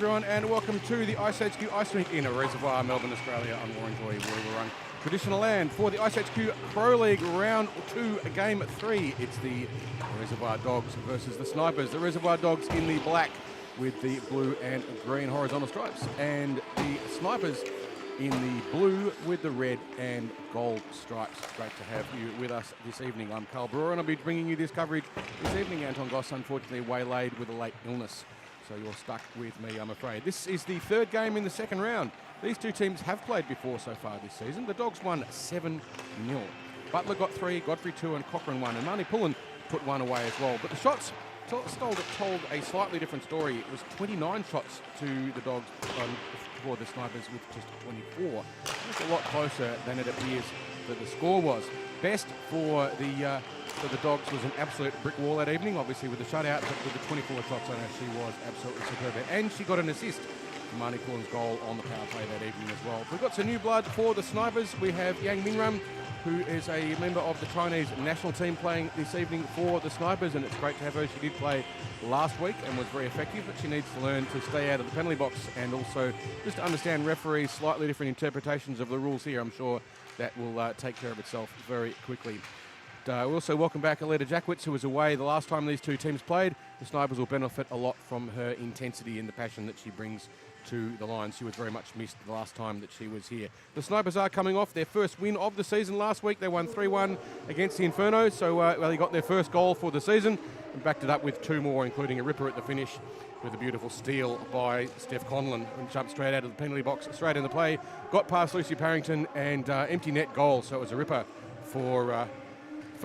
Everyone, and welcome to the iceHQ Ice Rink in a Reservoir, Melbourne, Australia, on Warranjoy, where we run traditional land for the iceHQ Pro League Round 2, Game 3. It's the Reservoir Dogs versus the Snipers. The Reservoir Dogs in the black with the blue and green horizontal stripes, and the Snipers in the blue with the red and gold stripes. Great to have you with us this evening. I'm Carl Brewer, and I'll be bringing you this coverage this evening. Anton Goss, unfortunately, waylaid with a late illness, so you're stuck with me, I'm afraid. This is the third game in the second round. These two teams have played before so far this season. The Dogs won 7-0. Butler got 3, Godfrey 2, and Cochrane 1, and Marnie Pullen put 1 away as well. But the shots told a slightly different story. It was 29 shots to the Dogs for the Snipers with just 24. It's a lot closer than it appears that the score was. Best for the Dogs was an absolute brick wall that evening, obviously with the shutout, but with the 24 shots on her, she was absolutely superb. And she got an assist for Marnie Pullen's goal on the power play that evening as well. We've got some new blood for the Snipers. We have Yang Minram, who is a member of the Chinese national team, playing this evening for the Snipers, and it's great to have her. She did play last week and was very effective, but she needs to learn to stay out of the penalty box and also just to understand referees' slightly different interpretations of the rules here. I'm sure that will take care of itself very quickly. We also welcome back Aletta Jackwitz, who was away the last time these two teams played. The Snipers will benefit a lot from her intensity and the passion that she brings to the line. She was very much missed the last time that she was here. The Snipers are coming off their first win of the season last week. They won 3-1 against the Inferno, so they got their first goal for the season and backed it up with 2 more, including a ripper at the finish with a beautiful steal by Steph Conlon, and jumped straight out of the penalty box, straight in the play, got past Lucy Parrington, and empty net goal, so it was a ripper for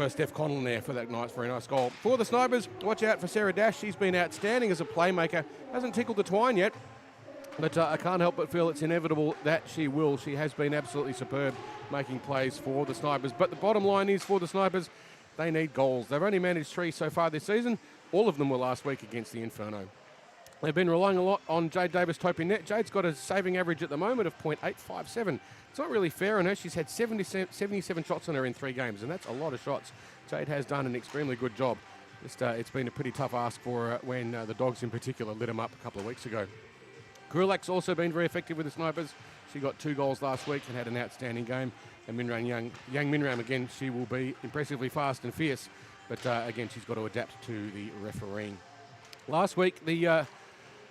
Steph Conlon there for that very nice goal. For the Snipers, watch out for Sarah Dash. She's been outstanding as a playmaker. Hasn't tickled the twine yet, but I can't help but feel it's inevitable that she will. She has been absolutely superb making plays for the Snipers. But the bottom line is, for the Snipers, they need goals. They've only managed 3 so far this season. All of them were last week against the Inferno. They've been relying a lot on Jade Davis-Tope in net. Jade's got a saving average at the moment of .857. It's not really fair on her. She's had 77 shots on her in 3 games, and that's a lot of shots. Jade has done an extremely good job. It's been a pretty tough ask for her when the Dogs in particular lit them up a couple of weeks ago. Krulak's also been very effective with the Snipers. She got 2 goals last week and had an outstanding game. And Yang Minram, again, she will be impressively fast and fierce, but again, she's got to adapt to the refereeing. Last week, the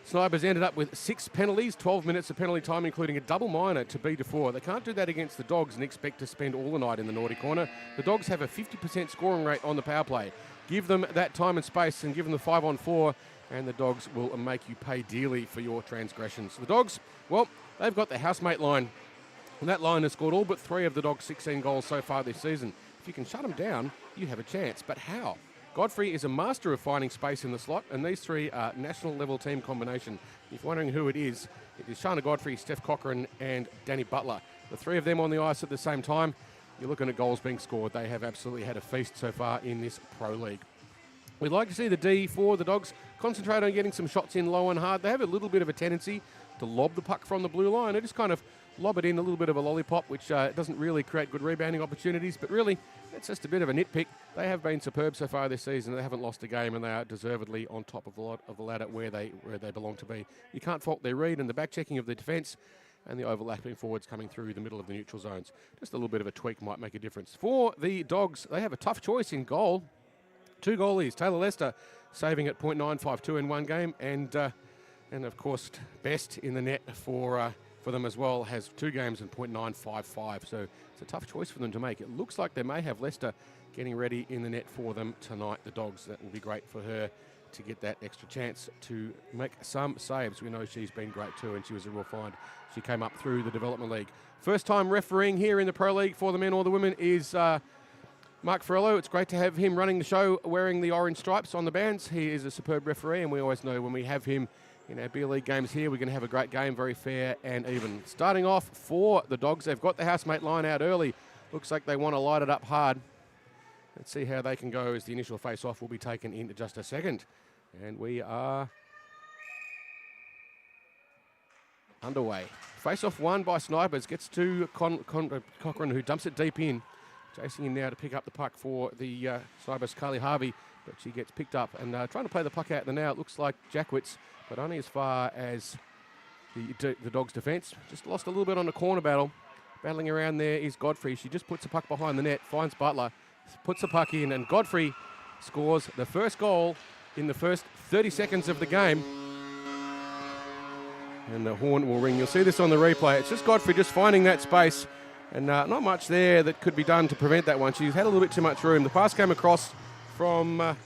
Snipers ended up with 6 penalties, 12 minutes of penalty time, including a double minor to beat a 4. They can't do that against the Dogs and expect to spend all the night in the naughty corner. The Dogs have a 50% scoring rate on the power play. Give them that time and space and give them the 5-on-4, and the Dogs will make you pay dearly for your transgressions. The Dogs, well, they've got the housemate line, and that line has scored all but 3 of the Dogs' 16 goals so far this season. If you can shut them down, you have a chance. But how? Godfrey is a master of finding space in the slot, and these 3 are national-level team combination. If you're wondering who it is Shana Godfrey, Steph Cochrane, and Danny Butler. The 3 of them on the ice at the same time, you're looking at goals being scored. They have absolutely had a feast so far in this Pro League. We'd like to see the D for the Dogs concentrate on getting some shots in low and hard. They have a little bit of a tendency to lob the puck from the blue line. They just kind of lob it in, a little bit of a lollipop, which doesn't really create good rebounding opportunities, but really, it's just a bit of a nitpick. They have been superb so far this season. They haven't lost a game, and they are deservedly on top of the ladder where they belong to be. You can't fault their read and the back-checking of the defence and the overlapping forwards coming through the middle of the neutral zones. Just a little bit of a tweak might make a difference. For the Dogs, they have a tough choice in goal. 2 goalies, Taylor Lester saving at .952 in one game, and of course, Best in the net for them as well, has 2 games and .955. So it's a tough choice for them to make. It looks like they may have Lester getting ready in the net for them tonight, the Dogs. That will be great for her to get that extra chance to make some saves. We know she's been great too, and she was a real find. She came up through the Development League. First time refereeing here in the Pro League for the men or the women is Mark Ferrello. It's great to have him running the show wearing the orange stripes on the bands. He is a superb referee, and we always know when we have him in our B League games here, we're going to have a great game, very fair and even. Starting off for the Dogs, they've got the housemate line out early. Looks like they want to light it up hard. Let's see how they can go as the initial face-off will be taken in just a second. And we are underway. Face-off won by Snipers. Gets to Cochrane, who dumps it deep in. Chasing in now to pick up the puck for the Snipers, Carly Harvey. But she gets picked up and trying to play the puck out there now. It looks like Jackwitz, but only as far as the Dogs' defence. Just lost a little bit on the corner battle. Battling around there is Godfrey. She just puts the puck behind the net, finds Butler, puts the puck in, and Godfrey scores the first goal in the first 30 seconds of the game. And the horn will ring. You'll see this on the replay. It's just Godfrey just finding that space, and not much there that could be done to prevent that one. She's had a little bit too much room. The pass came across from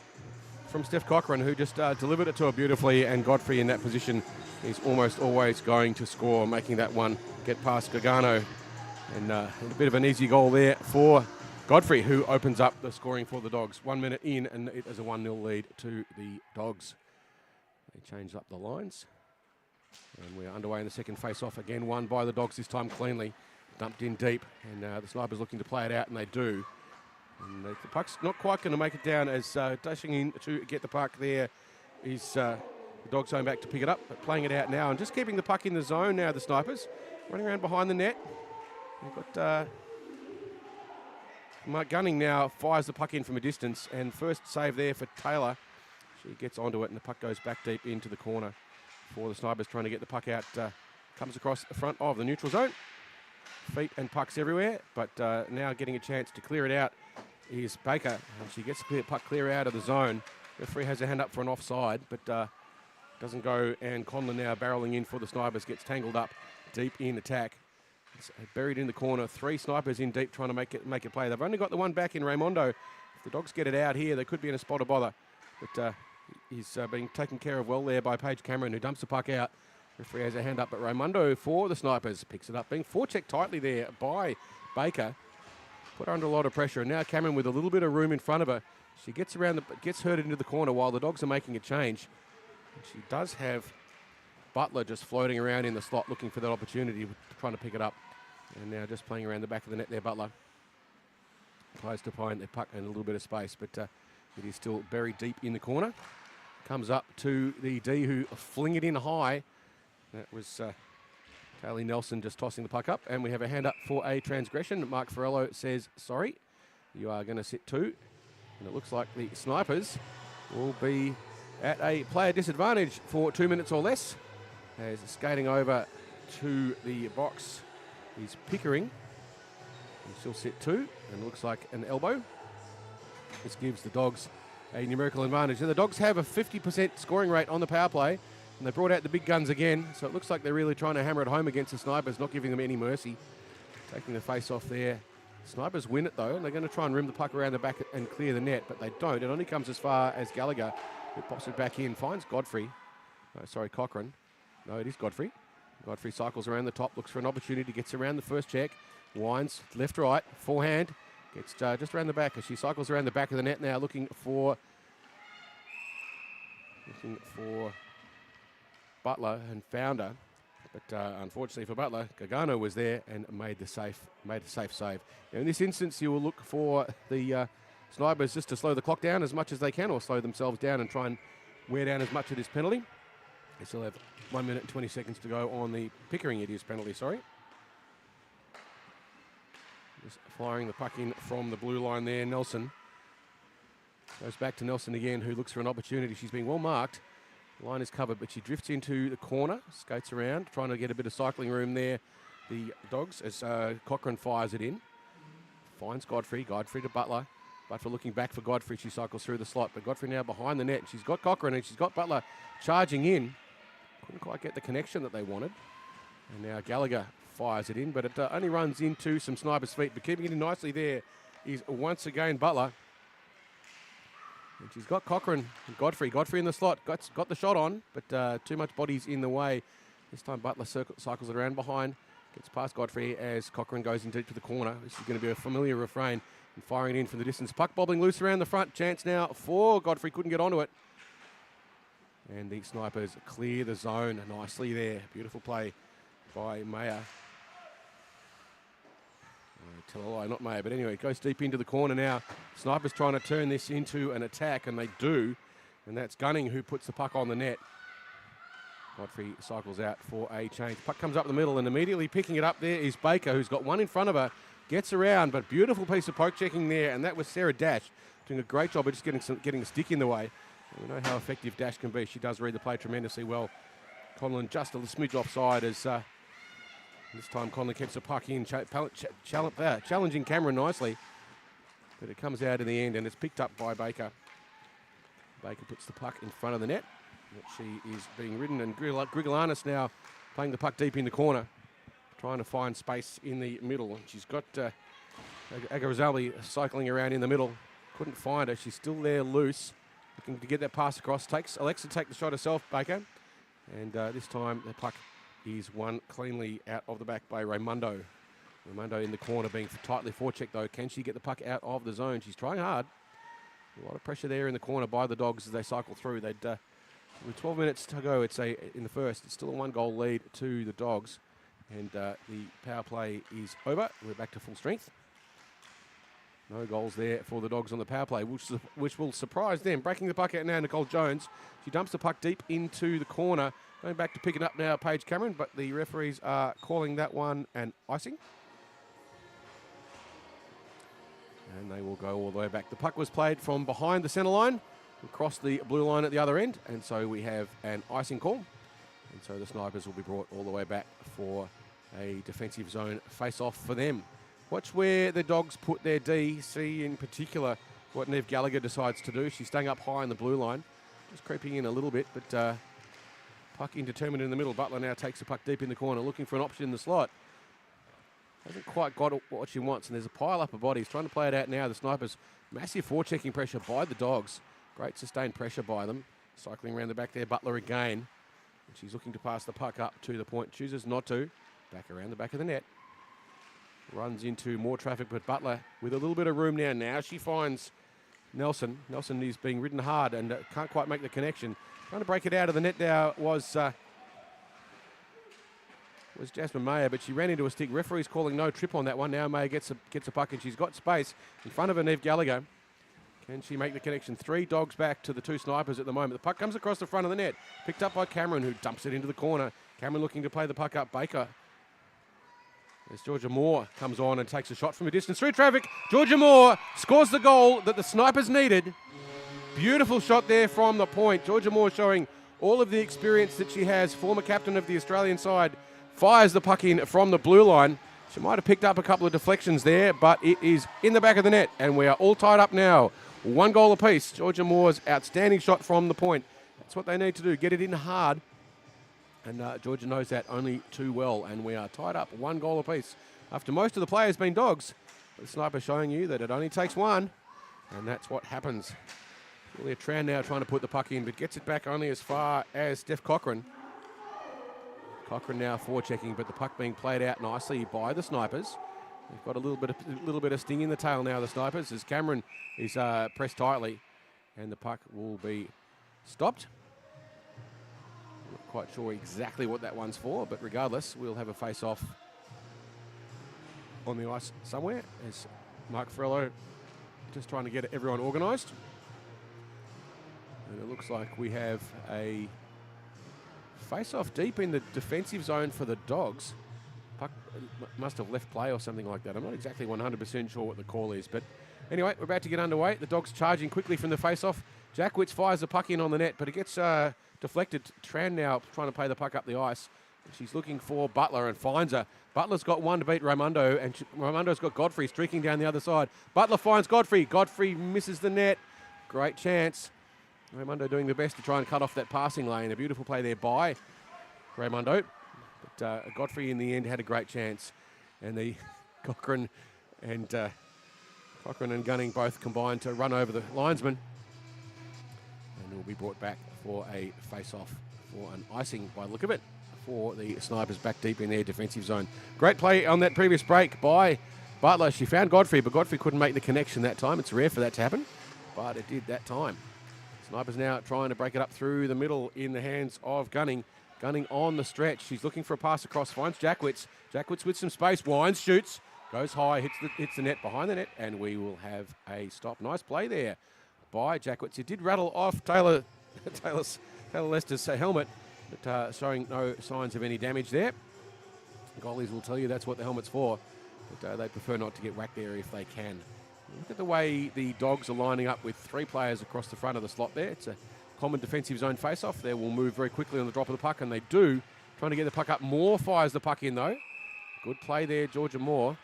Steph Cochran, who just delivered it to her beautifully, and Godfrey in that position is almost always going to score, making that one get past Gargano. And a bit of an easy goal there for Godfrey, who opens up the scoring for the Dogs. 1 minute in, and it is a 1-0 lead to the Dogs. They changed up the lines. And we're underway in the second face-off. Again, won by the Dogs, this time cleanly. Dumped in deep, and the Snipers looking to play it out, and they do. And the puck's not quite going to make it down, as dashing in to get the puck there is the Dogs going back to pick it up, but playing it out now and just keeping the puck in the zone now, the Snipers. Running around behind the net. We've got Mark Gunning now fires the puck in from a distance, and first save there for Taylor. She gets onto it, and the puck goes back deep into the corner for the Snipers, trying to get the puck out. Comes across the front of the neutral zone. Feet and pucks everywhere, but now getting a chance to clear it out is Baker, and she gets the puck clear out of the zone. Referee has a hand up for an offside, but doesn't go, and Conlon now barreling in for the Snipers, gets tangled up deep in attack. It's buried in the corner. 3 Snipers in deep trying to make it play. They've only got the one back in Raimondo. If the Dogs get it out here, they could be in a spot of bother. But he's being taken care of well there by Paige Cameron, who dumps the puck out. Referee has a hand up, but Raimondo for the Snipers picks it up, being forechecked tightly there by Baker. Put her under a lot of pressure, and now Cameron with a little bit of room in front of her. She gets herded into the corner while the Dogs are making a change. And she does have Butler just floating around in the slot looking for that opportunity, trying to pick it up. And now just playing around the back of the net there, Butler. Tries to find the puck and a little bit of space, but it is still buried deep in the corner. Comes up to the D, who fling it in high. That was Kaylee Nelson just tossing the puck up, and we have a hand up for a transgression. Mark Ferrello says, sorry, you are going to sit 2. And it looks like the Snipers will be at a player disadvantage for 2 minutes or less. As skating over to the box is Pickering. And she'll sit 2, and it looks like an elbow. This gives the Dogs a numerical advantage. And the Dogs have a 50% scoring rate on the power play, and they brought out the big guns again, so it looks like they're really trying to hammer it home against the Snipers, not giving them any mercy. Taking the face off there. Snipers win it though, and they're going to try and rim the puck around the back and clear the net, but they don't. It only comes as far as Gallagher, who pops it back in, finds Godfrey. Oh, sorry, Cochran. No, it is Godfrey. Godfrey cycles around the top, looks for an opportunity, gets around the first check, winds left-right, forehand, gets just around the back as she cycles around the back of the net now, looking for Butler, and found her. But unfortunately for Butler, Gargano was there and made a safe save. Now in this instance, you will look for the Snipers just to slow the clock down as much as they can, or slow themselves down and try and wear down as much of this penalty. They still have 1 minute and 20 seconds to go on the Pickering it is penalty, sorry. Just firing the puck in from the blue line there. Nelson goes back to Nelson again, who looks for an opportunity. She's being well marked. The line is covered, but she drifts into the corner, skates around, trying to get a bit of cycling room there. The Dogs, as Cochran fires it in. Finds Godfrey to Butler. Butler looking back for Godfrey. She cycles through the slot, but Godfrey now behind the net. She's got Cochran and she's got Butler charging in. Couldn't quite get the connection that they wanted. And now Gallagher fires it in, but it only runs into some Snipers' feet. But keeping it in nicely there is once again Butler. And she's got Cochran and Godfrey. Godfrey in the slot, got the shot on, but too much bodies in the way. This time Butler cycles it around behind, gets past Godfrey as Cochran goes in deep to the corner. This is going to be a familiar refrain, and firing it in from the distance. Puck bobbling loose around the front. Chance now for Godfrey, couldn't get onto it. And the Snipers clear the zone nicely there. Beautiful play by Mayer. Tell a lie, not Mayer, but anyway, it goes deep into the corner now. Snipers trying to turn this into an attack, and they do. And that's Gunning who puts the puck on the net. Godfrey cycles out for a change. Puck comes up the middle, and immediately picking it up there is Baker, who's got one in front of her. Gets around, but beautiful piece of poke checking there, and that was Sarah Dash doing a great job of just getting a stick in the way. And we know how effective Dash can be. She does read the play tremendously well. Conlon just a smidge offside as this time Conlon keeps the puck in, challenging Cameron nicely. But it comes out in the end and it's picked up by Baker. Baker puts the puck in front of the net. She is being ridden, and Grigolanis now playing the puck deep in the corner, trying to find space in the middle. And she's got Agarazali cycling around in the middle. Couldn't find her. She's still there loose, looking to get that pass across. Takes Alexa to take the shot herself, Baker. And this time the puck is won cleanly out of the back by Raimundo. Raimundo in the corner being tightly forechecked though. Can she get the puck out of the zone? She's trying hard. A lot of pressure there in the corner by the Dogs as they cycle through. With 12 minutes to go, in the first, it's still a 1-goal lead to the Dogs. And the power play is over. We're back to full strength. No goals there for the Dogs on the power play, which will surprise them. Breaking the puck out now, Nicole Jones. She dumps the puck deep into the corner. Going back to pick it up now, Paige Cameron, but the referees are calling that one an icing. And they will go all the way back. The puck was played from behind the centre line, across the blue line at the other end, and so we have an icing call. And so the Snipers will be brought all the way back for a defensive zone face-off for them. Watch where the Dogs put their D. See in particular what Nev Gallagher decides to do. She's staying up high in the blue line, just creeping in a little bit, but puck indeterminate in the middle. Butler now takes the puck deep in the corner, looking for an option in the slot. Hasn't quite got what she wants, and there's a pile up of bodies. Trying to play it out now. The Snipers, massive forechecking pressure by the Dogs. Great sustained pressure by them. Cycling around the back there, Butler again. And she's looking to pass the puck up to the point. Chooses not to. Back around the back of the net. Runs into more traffic, but Butler with a little bit of room now. Now she finds Nelson. Nelson is being ridden hard and can't quite make the connection. Trying to break it out of the net now was Jasmine Mayer, but she ran into a stick. Referee's calling no trip on that one. Now Mayer gets a puck and she's got space in front of her, Nev Gallagher. Can she make the connection? 3 Dogs back to the 2 Snipers at the moment. The puck comes across the front of the net. Picked up by Cameron, who dumps it into the corner. Cameron looking to play the puck up. Baker. As Georgia Moore comes on and takes a shot from a distance through traffic. Georgia Moore scores the goal that the Snipers needed. Beautiful shot there from the point. Georgia Moore showing all of the experience that she has. Former captain of the Australian side. Fires the puck in from the blue line. She might have picked up a couple of deflections there, but it is in the back of the net, and we are all tied up now. 1 goal apiece. Georgia Moore's outstanding shot from the point. That's what they need to do, get it in hard. And Georgia knows that only too well, and we are tied up 1 goal apiece. After most of the players being Dogs, the Sniper showing you that it only takes 1, and that's what happens. Julia Tran now trying to put the puck in, but gets it back only as far as Steph Cochran. Cochran now forechecking, but the puck being played out nicely by the Snipers. They've got a little bit of sting in the tail now, the Snipers, as Cameron is pressed tightly, and the puck will be stopped. Not quite sure exactly what that one's for, but regardless, we'll have a face-off on the ice somewhere, as Mark Ferrello just trying to get everyone organised. And it looks like we have a face-off deep in the defensive zone for the Dogs. Puck must have left play or something like that. I'm not exactly 100% sure what the call is. But anyway, we're about to get underway. The Dogs charging quickly from the face-off. Jackwitz fires the puck in on the net, but it gets deflected. Tran now trying to play the puck up the ice. She's looking for Butler and finds her. Butler's got 1 to beat Raimundo, and Raimundo's got Godfrey streaking down the other side. Butler finds Godfrey. Godfrey misses the net. Great chance. Raimundo doing the best to try and cut off that passing lane. A beautiful play there by Raimundo. But Godfrey in the end had a great chance. And the Cochran and Gunning both combined to run over the linesman. And will be brought back for a face-off for an icing by the look of it for the Snipers back deep in their defensive zone. Great play on that previous break by Butler. She found Godfrey, but Godfrey couldn't make the connection that time. It's rare for that to happen, but it did that time. Snipers now trying to break it up through the middle in the hands of Gunning. Gunning on the stretch. She's looking for a pass across. Finds Jackwitz. Jackwitz with some space. Winds, shoots. Goes high. Hits the net behind the net. And we will have a stop. Nice play there by Jackwitz. It did rattle off Taylor Lester's helmet, but showing no signs of any damage there. Goalies will tell you that's what the helmet's for. But they prefer not to get whacked there if they can. Look at the way the Dogs are lining up with 3 players across the front of the slot there. It's a common defensive zone face-off. They will move very quickly on the drop of the puck, and they do. Trying to get the puck up. Moore fires the puck in, though. Good play there, Georgia Moore.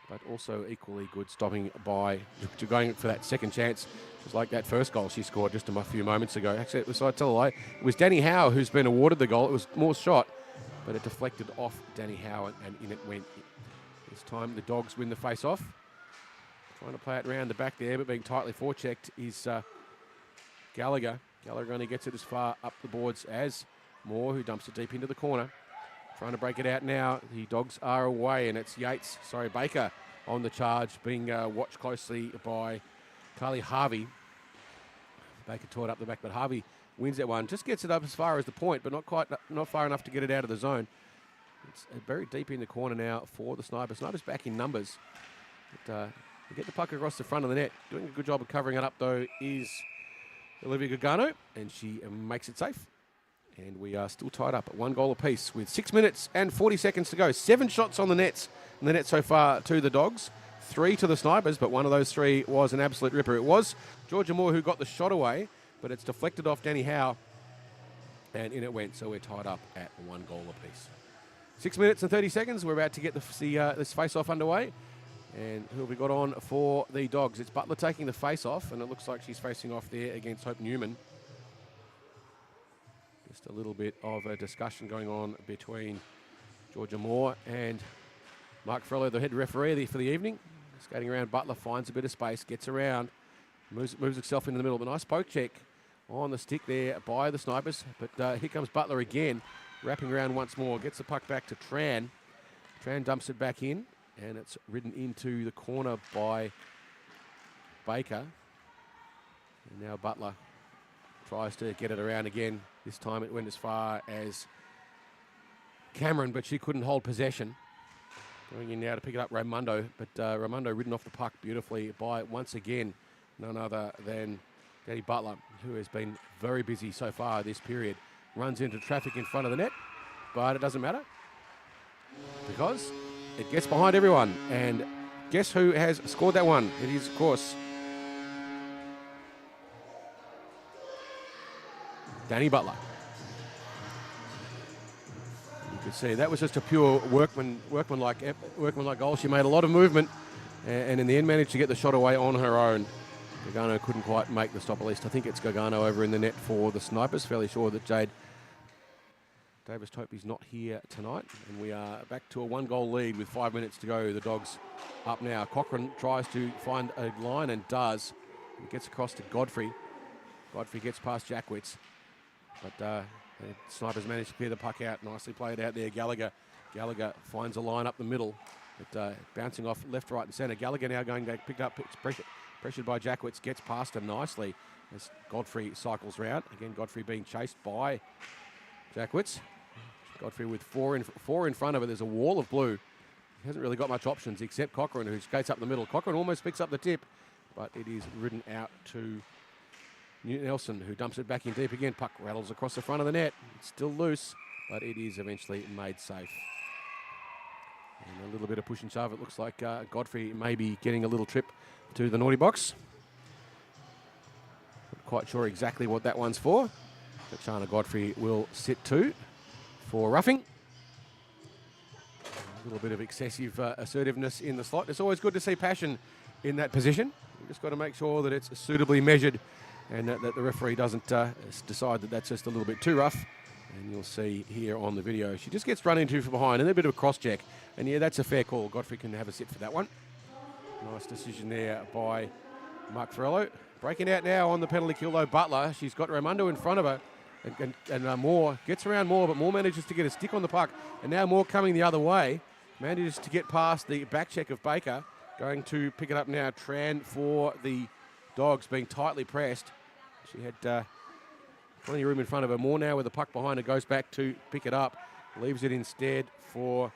But also equally good stopping by going for that second chance. Just like that first goal she scored just a few moments ago. Actually, it was, I tell a lie, it was Danny Howe who's been awarded the goal. It was Moore's shot, but it deflected off Danny Howe, and in it went. This time the Dogs win the face-off. Trying to play it around the back there, but being tightly forechecked is Gallagher. Gallagher only gets it as far up the boards as Moore, who dumps it deep into the corner. Trying to break it out now. The Dogs are away, and it's Baker on the charge, being watched closely by Carly Harvey. Baker tore it up the back, but Harvey wins that one. Just gets it up as far as the point, but not far enough to get it out of the zone. It's very deep in the corner now for the Snipers. Snipers back in numbers. But, they get the puck across the front of the net. Doing a good job of covering it up, though, is Olivia Gargano, and she makes it safe. And we are still tied up at 1 goal apiece with 6 minutes and 40 seconds to go. 7 shots on the net so far to the Dogs. 3 to the Snipers, but one of those 3 was an absolute ripper. It was Georgia Moore who got the shot away, but it's deflected off Danny Howe, and in it went. So we're tied up at 1 goal apiece. 6 minutes and 30 seconds. We're about to get this face-off underway. And who have we got on for the Dogs? It's Butler taking the face-off, and it looks like she's facing off there against Hope Newman. Just a little bit of a discussion going on between Georgia Moore and Mark Frello, the head referee for the evening. Skating around, Butler finds a bit of space, gets around, moves itself into the middle. But nice poke check on the stick there by the Snipers. But here comes Butler again, wrapping around once more. Gets the puck back to Tran. Tran dumps it back in, and it's ridden into the corner by Baker. And now Butler tries to get it around again. This time it went as far as Cameron, but she couldn't hold possession. Going in now to pick it up Raimondo, but Raimondo ridden off the puck beautifully by, once again, none other than Danny Butler, who has been very busy so far this period. Runs into traffic in front of the net, but it doesn't matter because it gets behind everyone. And guess who has scored that one? It is, of course, Danny Butler. You could see that was just a pure workmanlike goal. She made a lot of movement, and in the end managed to get the shot away on her own. Gargano couldn't quite make the stop. At least I think it's Gargano over in the net for the Snipers. Fairly sure that Jade Davis-Tope is not here tonight, and we are back to a 1-goal lead with 5 minutes to go. The Dogs up now. Cochrane tries to find a line and does. He gets across to Godfrey. Godfrey gets past Jackwitz. But the Snipers managed to clear the puck out. Nicely played out there. Gallagher finds a line up the middle. But bouncing off left, right and centre. Gallagher now going back, picked up, pressured by Jackwitz, gets past him nicely as Godfrey cycles round. Again, Godfrey being chased by Jackwitz. Godfrey with four in front of her. There's a wall of blue. He hasn't really got much options except Cochrane, who skates up the middle. Cochrane almost picks up the tip, but it is ridden out to Nelson, who dumps it back in deep again. Puck rattles across the front of the net. It's still loose, but it is eventually made safe. And a little bit of push and shove. It looks like Godfrey may be getting a little trip to the naughty box. Not quite sure exactly what that one's for, but Shana Godfrey will sit to for roughing. A little bit of excessive assertiveness in the slot. It's always good to see passion in that position. You've just got to make sure that it's suitably measured and that the referee doesn't decide that that's just a little bit too rough. And you'll see here on the video, she just gets run into from behind and a bit of a cross check. And yeah, that's a fair call. Godfrey can have a sit for that one. Nice decision there by Mark Ferrello. Breaking out now on the penalty kill, though, Butler. She's got Raimondo in front of her. And Moore gets around Moore, but Moore manages to get a stick on the puck. And now Moore coming the other way. Manages to get past the back check of Baker. Going to pick it up now. Tran for the Dogs, being tightly pressed. She had plenty of room in front of her. Moore now with the puck behind her goes back to pick it up. Leaves it instead for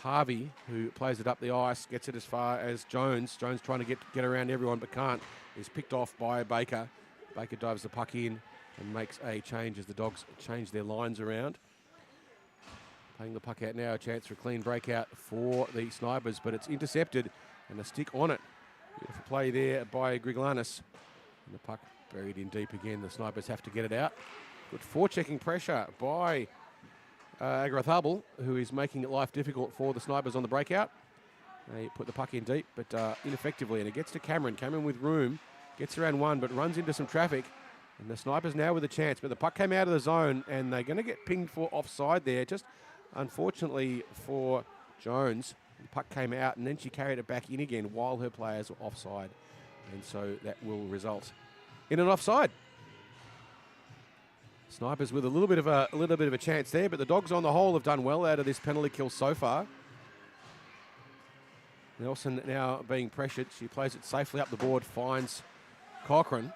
Harvey, who plays it up the ice. Gets it as far as Jones. Jones trying to get around everyone but can't. Is picked off by Baker. Baker dives the puck in and makes a change as the Dogs change their lines around. Playing the puck out now, a chance for a clean breakout for the Snipers, but it's intercepted and a stick on it. Beautiful play there by Griglanis. And the puck buried in deep again. The snipers have to get it out. Good forechecking pressure by Agrathabel, who is making life difficult for the snipers on the breakout. They put the puck in deep, but ineffectively, and it gets to Cameron. Cameron with room, gets around one, but runs into some traffic. And the snipers now with a chance, but the puck came out of the zone, and they're going to get pinged for offside there. Just unfortunately for Jones, the puck came out, and then she carried it back in again while her players were offside. And so that will result in an offside. Snipers with a little bit of a chance there, but the Dogs on the whole have done well out of this penalty kill so far. Nelson now being pressured. She plays it safely up the board, finds Cochrane.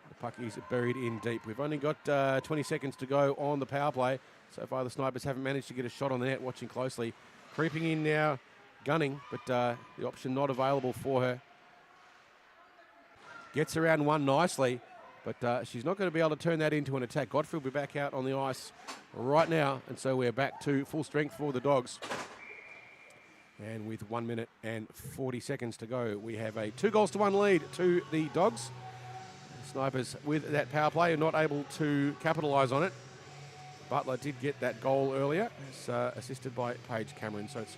The puck is buried in deep. We've only got 20 seconds to go on the power play. So far the snipers haven't managed to get a shot on the net, watching closely. Creeping in now, gunning, but the option not available for her. Gets around one nicely, but she's not going to be able to turn that into an attack. Godfrey will be back out on the ice right now, and so we're back to full strength for the Dogs. And with 1 minute and 40 seconds to go, we have a 2-1 lead to the Dogs. Snipers with that power play are not able to capitalise on it. Butler did get that goal earlier, assisted by Paige Cameron. So it's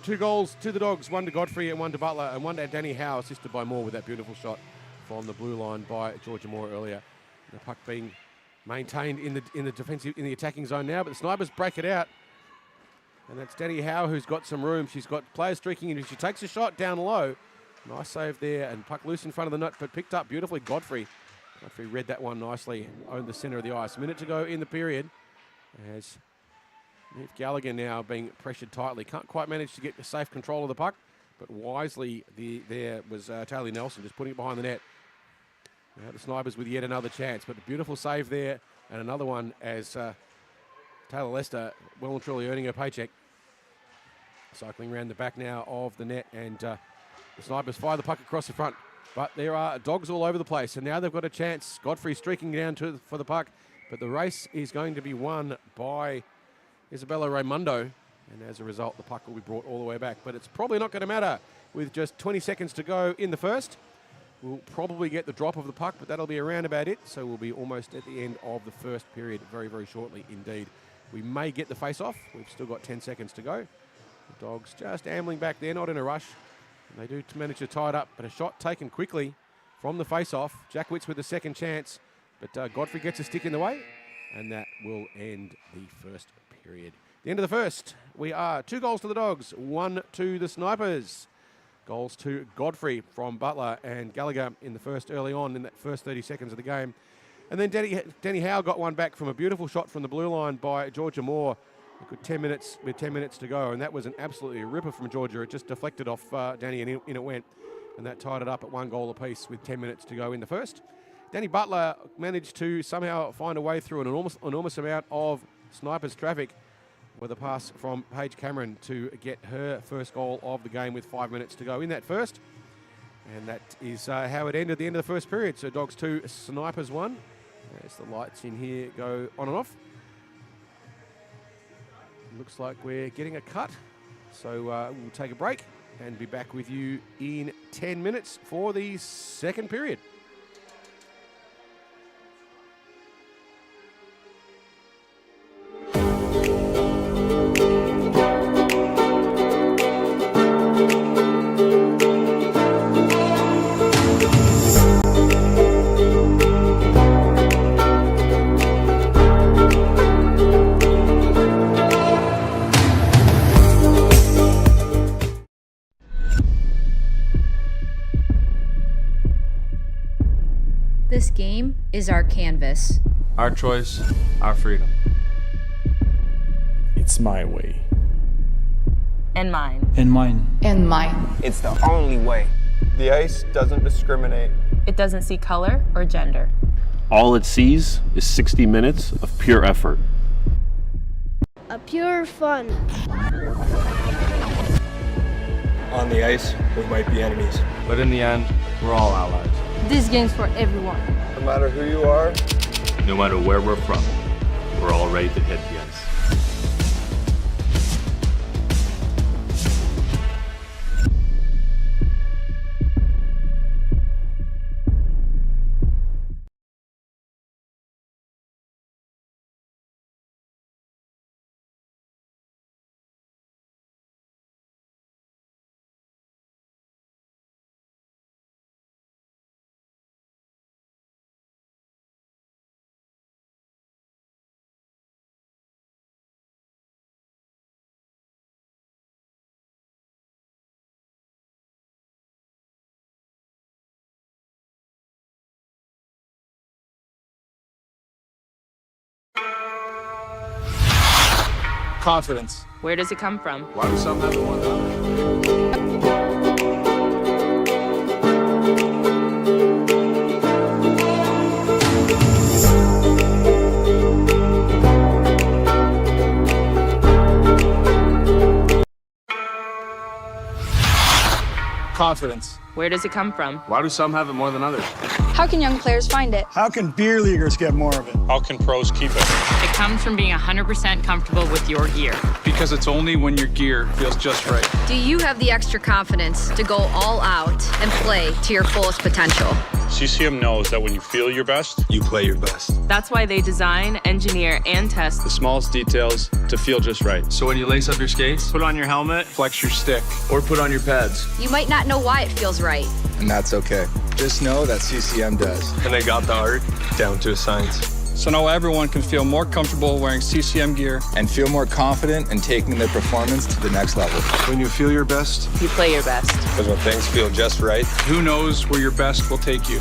2 goals to the Dogs, 1 to Godfrey and 1 to Butler, and 1 to Danny Howe, assisted by Moore with that beautiful shot from the blue line by Georgia Moore earlier. The puck being maintained in the attacking zone now, but the snipers break it out. And that's Danny Howe who's got some room. She's got players streaking in. She takes a shot down low. Nice save there, and puck loose in front of the net, but picked up beautifully. Godfrey read that one nicely, owned the centre of the ice. A minute to go in the period. As Neve Gallagher now being pressured tightly. Can't quite manage to get a safe control of the puck, but wisely there was Taylor Nelson just putting it behind the net. Now the snipers with yet another chance, but a beautiful save there, and another one as Taylor Lester well and truly earning her paycheck. Cycling around the back now of the net, and the snipers fire the puck across the front. But there are Dogs all over the place, and now they've got a chance. Godfrey streaking down for the puck, but the race is going to be won by Isabella Raimundo, and as a result, the puck will be brought all the way back. But it's probably not going to matter with just 20 seconds to go in the first. We'll probably get the drop of the puck, but that'll be around about it. So we'll be almost at the end of the first period very, very shortly indeed. We may get the face-off. We've still got 10 seconds to go. The Dogs just ambling back there, not in a rush. And they do manage to tie it up, but a shot taken quickly from the face-off. Jack Witts with a second chance, but Godfrey gets a stick in the way, and that will end the first period. The end of the first, we are 2 goals to the Dogs, 1 to the Snipers. Goals to Godfrey from Butler and Gallagher in the first early on in that first 30 seconds of the game. And then Danny Howe got one back from a beautiful shot from the blue line by Georgia Moore. A good 10 minutes with 10 minutes to go, and that was an absolutely ripper from Georgia. It just deflected off Danny and in it went, and that tied it up at 1 goal apiece with 10 minutes to go in the first. Danny Butler managed to somehow find a way through an enormous amount of Snipers traffic with a pass from Paige Cameron to get her first goal of the game with 5 minutes to go in that first. And that is how it ended at the end of the first period. So Dogs 2, Snipers 1. As the lights in here go on and off. Looks like we're getting a cut. So we'll take a break and be back with you in 10 minutes for the second period. This game is our canvas. Our choice, our freedom. It's my way. And mine. And mine. And mine. It's the only way. The ice doesn't discriminate. It doesn't see color or gender. All it sees is 60 minutes of pure effort. A pure fun. On the ice, we might be enemies. But in the end, we're all allies. This game's for everyone. No matter who you are, No matter where we're from, we're all ready to hit the ice. Confidence. Where does it come from? Why do some have it more than others? Confidence. Where does it come from? Why do some have it more than others? How can young players find it? How can beer leaguers get more of it? How can pros keep it? It comes from being 100% comfortable with your gear. Because it's only when your gear feels just right. Do you have the extra confidence to go all out and play to your fullest potential? CCM knows that when you feel your best, You play your best. That's why they design, engineer, and test The smallest details to feel just right. So when you lace up your skates, put on your helmet. Flex your stick. or put on your pads, You might not know why it feels right. And that's okay. Just know that CCM does. And they got the art down to a science. So now everyone can feel more comfortable wearing CCM gear. And feel more confident in taking their performance to the next level. When you feel your best, you play your best. because when things feel just right, Who knows where your best will take you?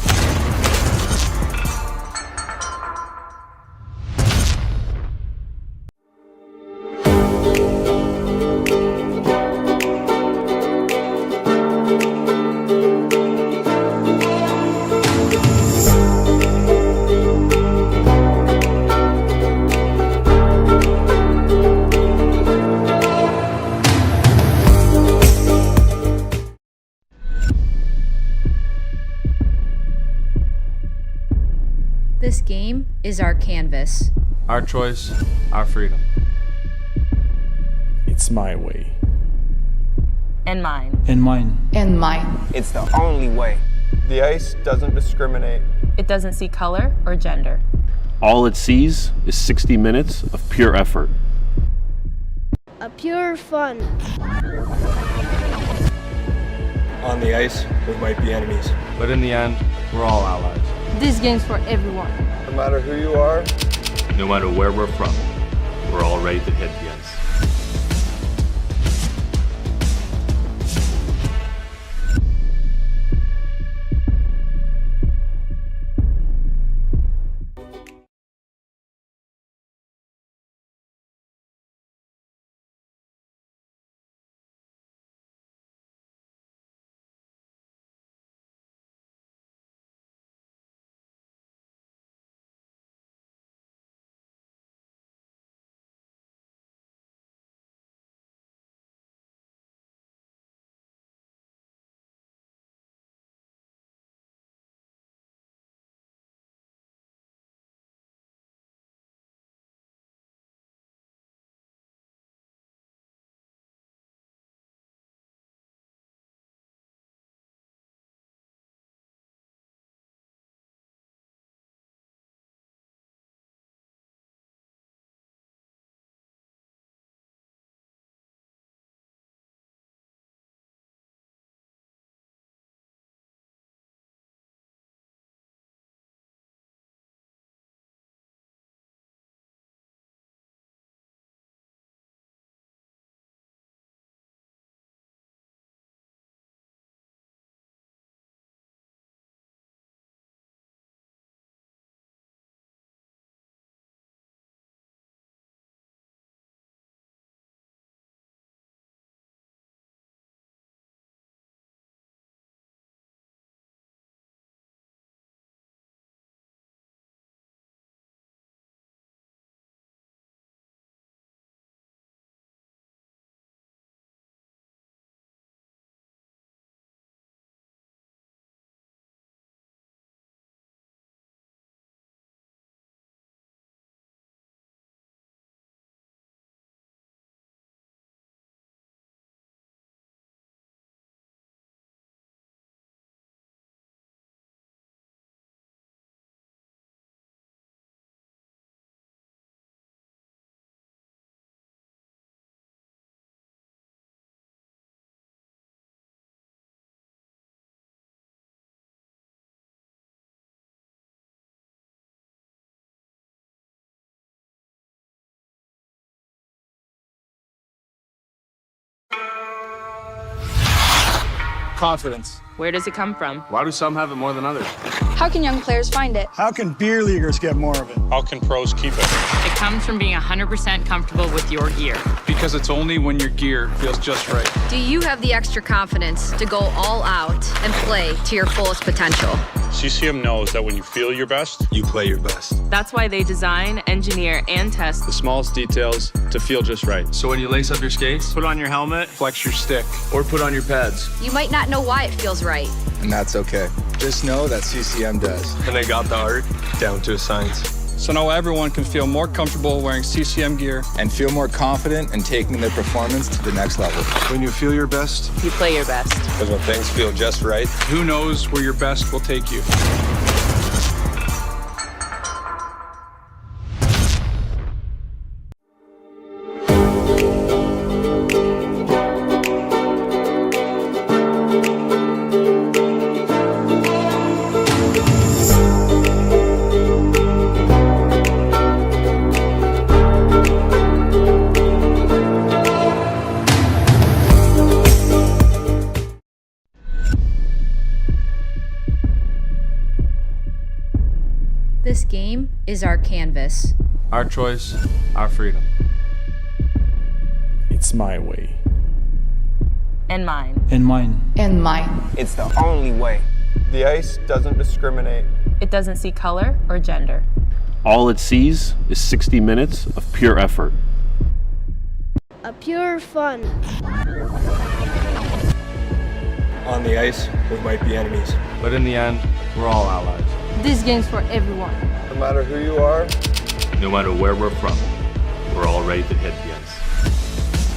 This game is our canvas. our choice, our freedom. it's my way. And mine. And mine. And mine. It's the only way. The ice doesn't discriminate. It doesn't see color or gender. All it sees is 60 minutes of pure effort. A pure fun. On the ice, we might be enemies. But in the end, we're all allies. This game's for everyone. No matter who you are, No matter where we're from, we're all ready to hit the ice. Confidence. Where does it come from? Why do some have it more than others? How can young players find it? How can beer leaguers get more of it? How can pros keep it? It comes from being 100% comfortable with your gear. Because it's only when your gear feels just right. Do you have the extra confidence to go all out and play to your fullest potential? CCM knows that when you feel your best, You play your best. That's why they design, engineer, and test The smallest details to feel just right. So when you lace up your skates, Put on your helmet, flex your stick. or put on your pads, You might not know why it feels right. And that's okay. Just know that CCM does. And they got the art down to a science. So now everyone can feel more comfortable wearing CCM gear. And feel more confident in taking their performance to the next level. When you feel your best, you play your best. because when things feel just right, Who knows where your best will take you? This game is our canvas. our choice, our freedom. it's my way. And mine. And mine. And mine. It's the only way. The ice doesn't discriminate. It doesn't see color or gender. All it sees is 60 minutes of pure effort. A pure fun. On the ice, we might be enemies. But in the end, we're all allies. This game's for everyone. No matter who you are, No matter where we're from, we're all ready to hit the ice.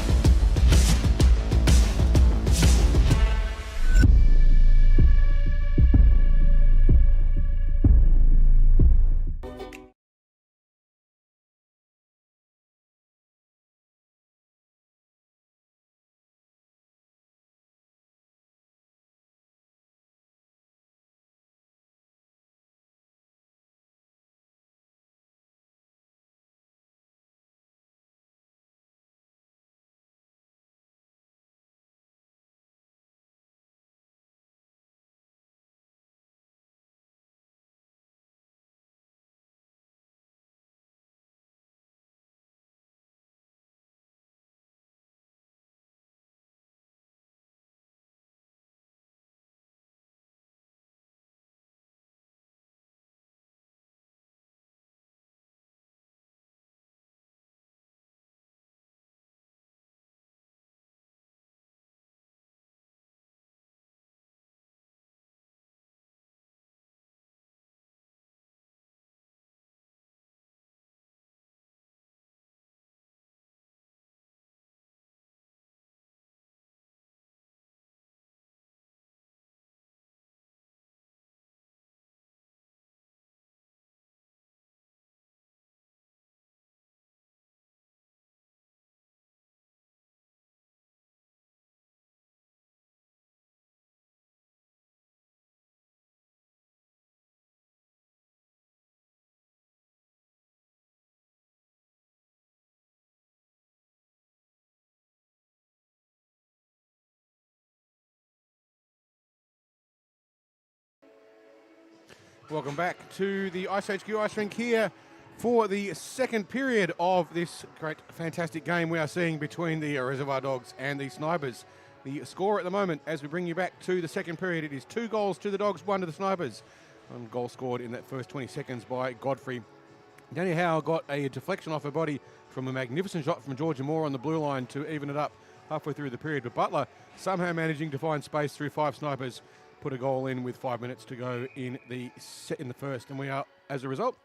Welcome back to the iceHQ Ice Rink here for the second period of this great, fantastic game we are seeing between the Reservoir Dogs and the Snipers. The score at the moment, as we bring you back to the second period, it is 2 goals to the Dogs, 1 to the Snipers. One goal scored in that first 20 seconds by Godfrey. Danny Howe got a deflection off her body from a magnificent shot from Georgia Moore on the blue line to even it up halfway through the period. But Butler somehow managing to find space through 5 Snipers, put a goal in with 5 minutes to go in the first, and we are, as a result,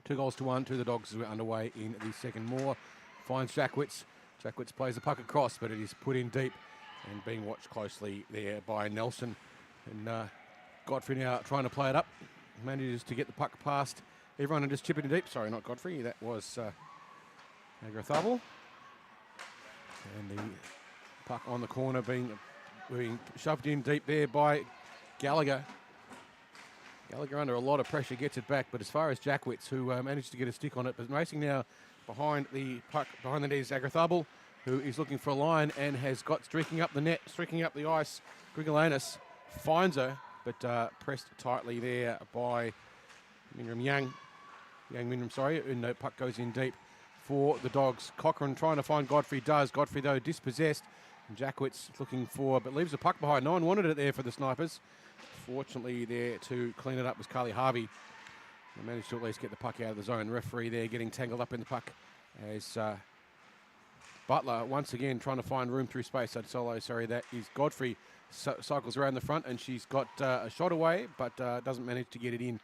2 goals to 1 to the Dogs as we're underway in the second. Moore finds Jackwitz. Jackwitz plays the puck across, but it is put in deep and being watched closely there by Nelson. And Godfrey now trying to play it up, manages to get the puck past everyone and just chip it in deep. Sorry, not Godfrey, that was Agrathabel. And the puck on the corner being shoved in deep there by Gallagher. Gallagher under a lot of pressure gets it back, but as far as Jackwitz, who managed to get a stick on it, but racing now behind the puck, behind the net is Agrathabel. who is looking for a line and has got streaking up the net, streaking up the ice. Grigolanis finds her, but pressed tightly there by Yang Minram, sorry, and the puck goes in deep for the Dogs. Cochrane trying to find Godfrey does. Godfrey, though, dispossessed. And Jackwitz looking for, but leaves the puck behind. No one wanted it there for the Snipers. Fortunately, there to clean it up was Carly Harvey. They managed to at least get the puck out of the zone. Referee there getting tangled up in the puck as Butler once again trying to find room through space. That is Godfrey. Cycles around the front and she's got a shot away, but doesn't manage to get it in.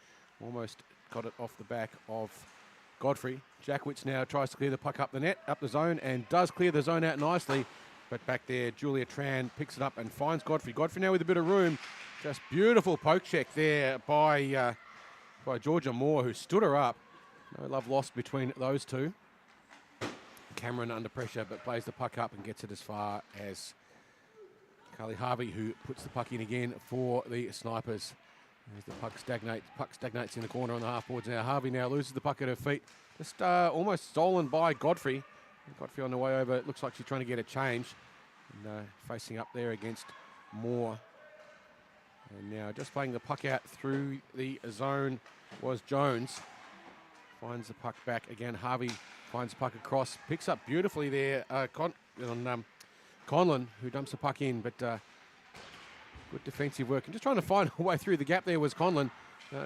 Almost got it off the back of Godfrey. Jackwitz now tries to clear the puck up the net, up the zone, and does clear the zone out nicely. But back there, Julia Tran picks it up and finds Godfrey. Godfrey now with a bit of room. Just beautiful poke check there by Georgia Moore, who stood her up. No love lost between those two. Cameron under pressure, but plays the puck up and gets it as far as Carly Harvey, who puts the puck in again for the Snipers. As the puck stagnates in the corner on the half boards now. Harvey now loses the puck at her feet. Just almost stolen by Godfrey. Godfrey on the way over. It looks like she's trying to get a change. And facing up there against Moore. And now just playing the puck out through the zone was Jones. Finds the puck back again. Harvey finds the puck across. Picks up beautifully there Conlon, who dumps the puck in, but good defensive work. And just trying to find a way through the gap there was Conlon.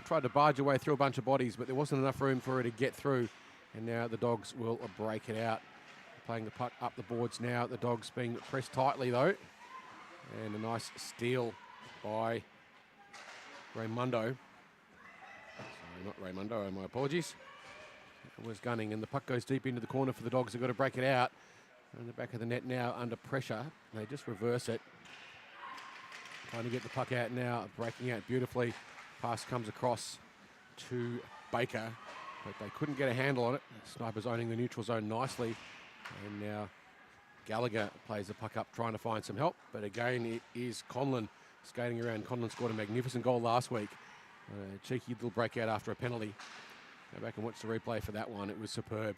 Tried to barge her way through a bunch of bodies, but there wasn't enough room for her to get through. And now the Dogs will break it out. Playing the puck up the boards now. The Dogs being pressed tightly, though. And a nice steal by Raymundo. Sorry, not Raymundo, my apologies. It was gunning, and the puck goes deep into the corner for the Dogs. They've got to break it out. In the back of the net now under pressure. They just reverse it. Trying to get the puck out now, breaking out beautifully. Pass comes across to Baker, but they couldn't get a handle on it. Snipers owning the neutral zone nicely. And now Gallagher plays the puck up, trying to find some help. But again, it is Conlon skating around. Conlon scored a magnificent goal last week. Cheeky little breakout after a penalty. Go back and watch the replay for that one. It was superb.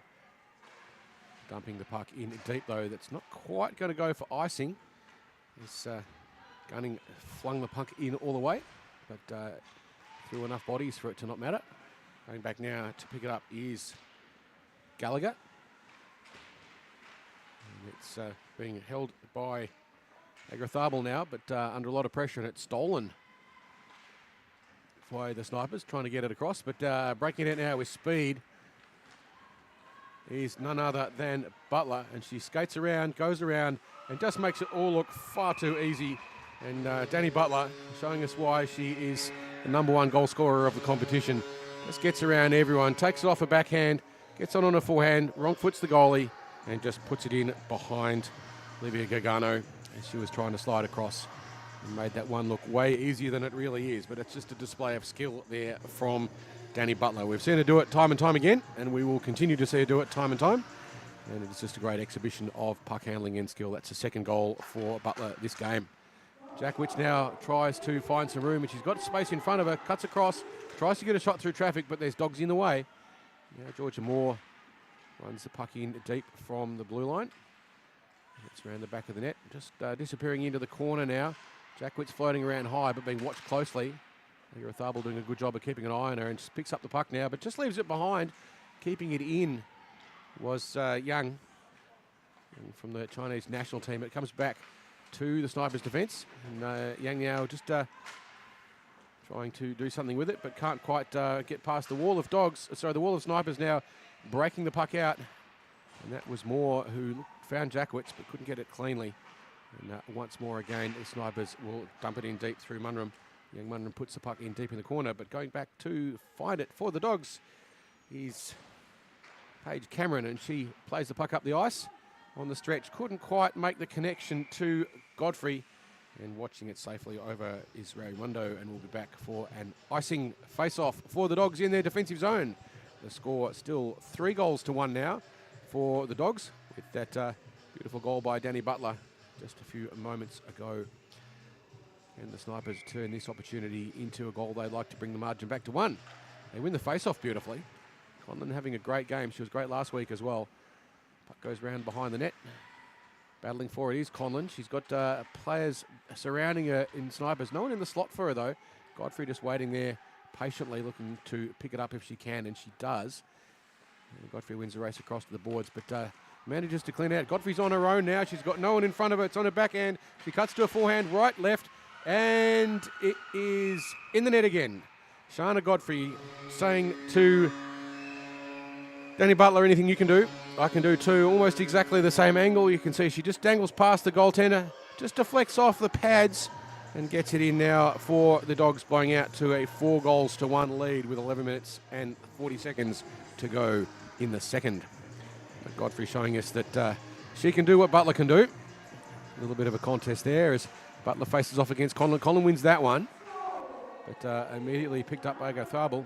Dumping the puck in deep, though. That's not quite going to go for icing. It's Gunning flung the puck in all the way, but threw enough bodies for it to not matter. Going back now to pick it up is Gallagher. And it's being held by Agrathabel now, but under a lot of pressure, and it's stolen by the Snipers, trying to get it across, but breaking it now with speed is none other than Butler, and she skates around, goes around, and just makes it all look far too easy. And Danny Butler showing us why she is the #1 goal scorer of the competition. Just gets around everyone, takes it off her backhand, gets on her forehand, wrong foots the goalie, and just puts it in behind Livia Gargano as she was trying to slide across. And made that one look way easier than it really is, but it's just a display of skill there from Danny Butler. We've seen her do it time and time again, and we will continue to see her do it time and time. And it's just a great exhibition of puck handling and skill. That's the second goal for Butler this game. Jackwitz now tries to find some room, and she's got space in front of her, cuts across, tries to get a shot through traffic, but there's Dogs in the way. Now Georgia Moore runs the puck in deep from the blue line. It's around the back of the net, just disappearing into the corner now. Jackwitz floating around high, but being watched closely. Agrathabel doing a good job of keeping an eye on her, and just picks up the puck now, but just leaves it behind. Keeping it in was Young from the Chinese national team. It comes back to the Snipers' defence, and Yang now just trying to do something with it, but can't quite get past the wall of Dogs. Sorry, the wall of Snipers now breaking the puck out, and that was Moore who found Jackwitz but couldn't get it cleanly. And once more again, the Snipers will dump it in deep through Munram. Young Munram puts the puck in deep in the corner, but going back to find it for the Dogs is Paige Cameron, and she plays the puck up the ice on the stretch. Couldn't quite make the connection to Godfrey, and watching it safely over is Raymundo, and we'll be back for an icing face-off for the Dogs in their defensive zone. The score still 3-1 now for the Dogs, with that beautiful goal by Danny Butler just a few moments ago. And the Snipers turn this opportunity into a goal. They'd like to bring the margin back to 1. They win the face-off beautifully. Conlon having a great game. She was great last week as well. Puck goes round behind the net. Battling for it is Conlon. She's got players surrounding her in snipers. No one in the slot for her, though. Godfrey just waiting there patiently, looking to pick it up if she can, and she does. And Godfrey wins the race across to the boards, but manages to clean out. Godfrey's on her own now. She's got no one in front of her. It's on her backhand. She cuts to a forehand, right, left, and it is in the net again. Shana Godfrey saying to Danny Butler, anything you can do, I can do too. Almost exactly the same angle. You can see she just dangles past the goaltender, just deflects off the pads and gets it in now for the Dogs, blowing out to a 4-1 lead with 11 minutes and 40 seconds to go in the second. But Godfrey showing us that she can do what Butler can do. A little bit of a contest there as Butler faces off against Conlon. Conlon wins that one, but immediately picked up by Tharbel.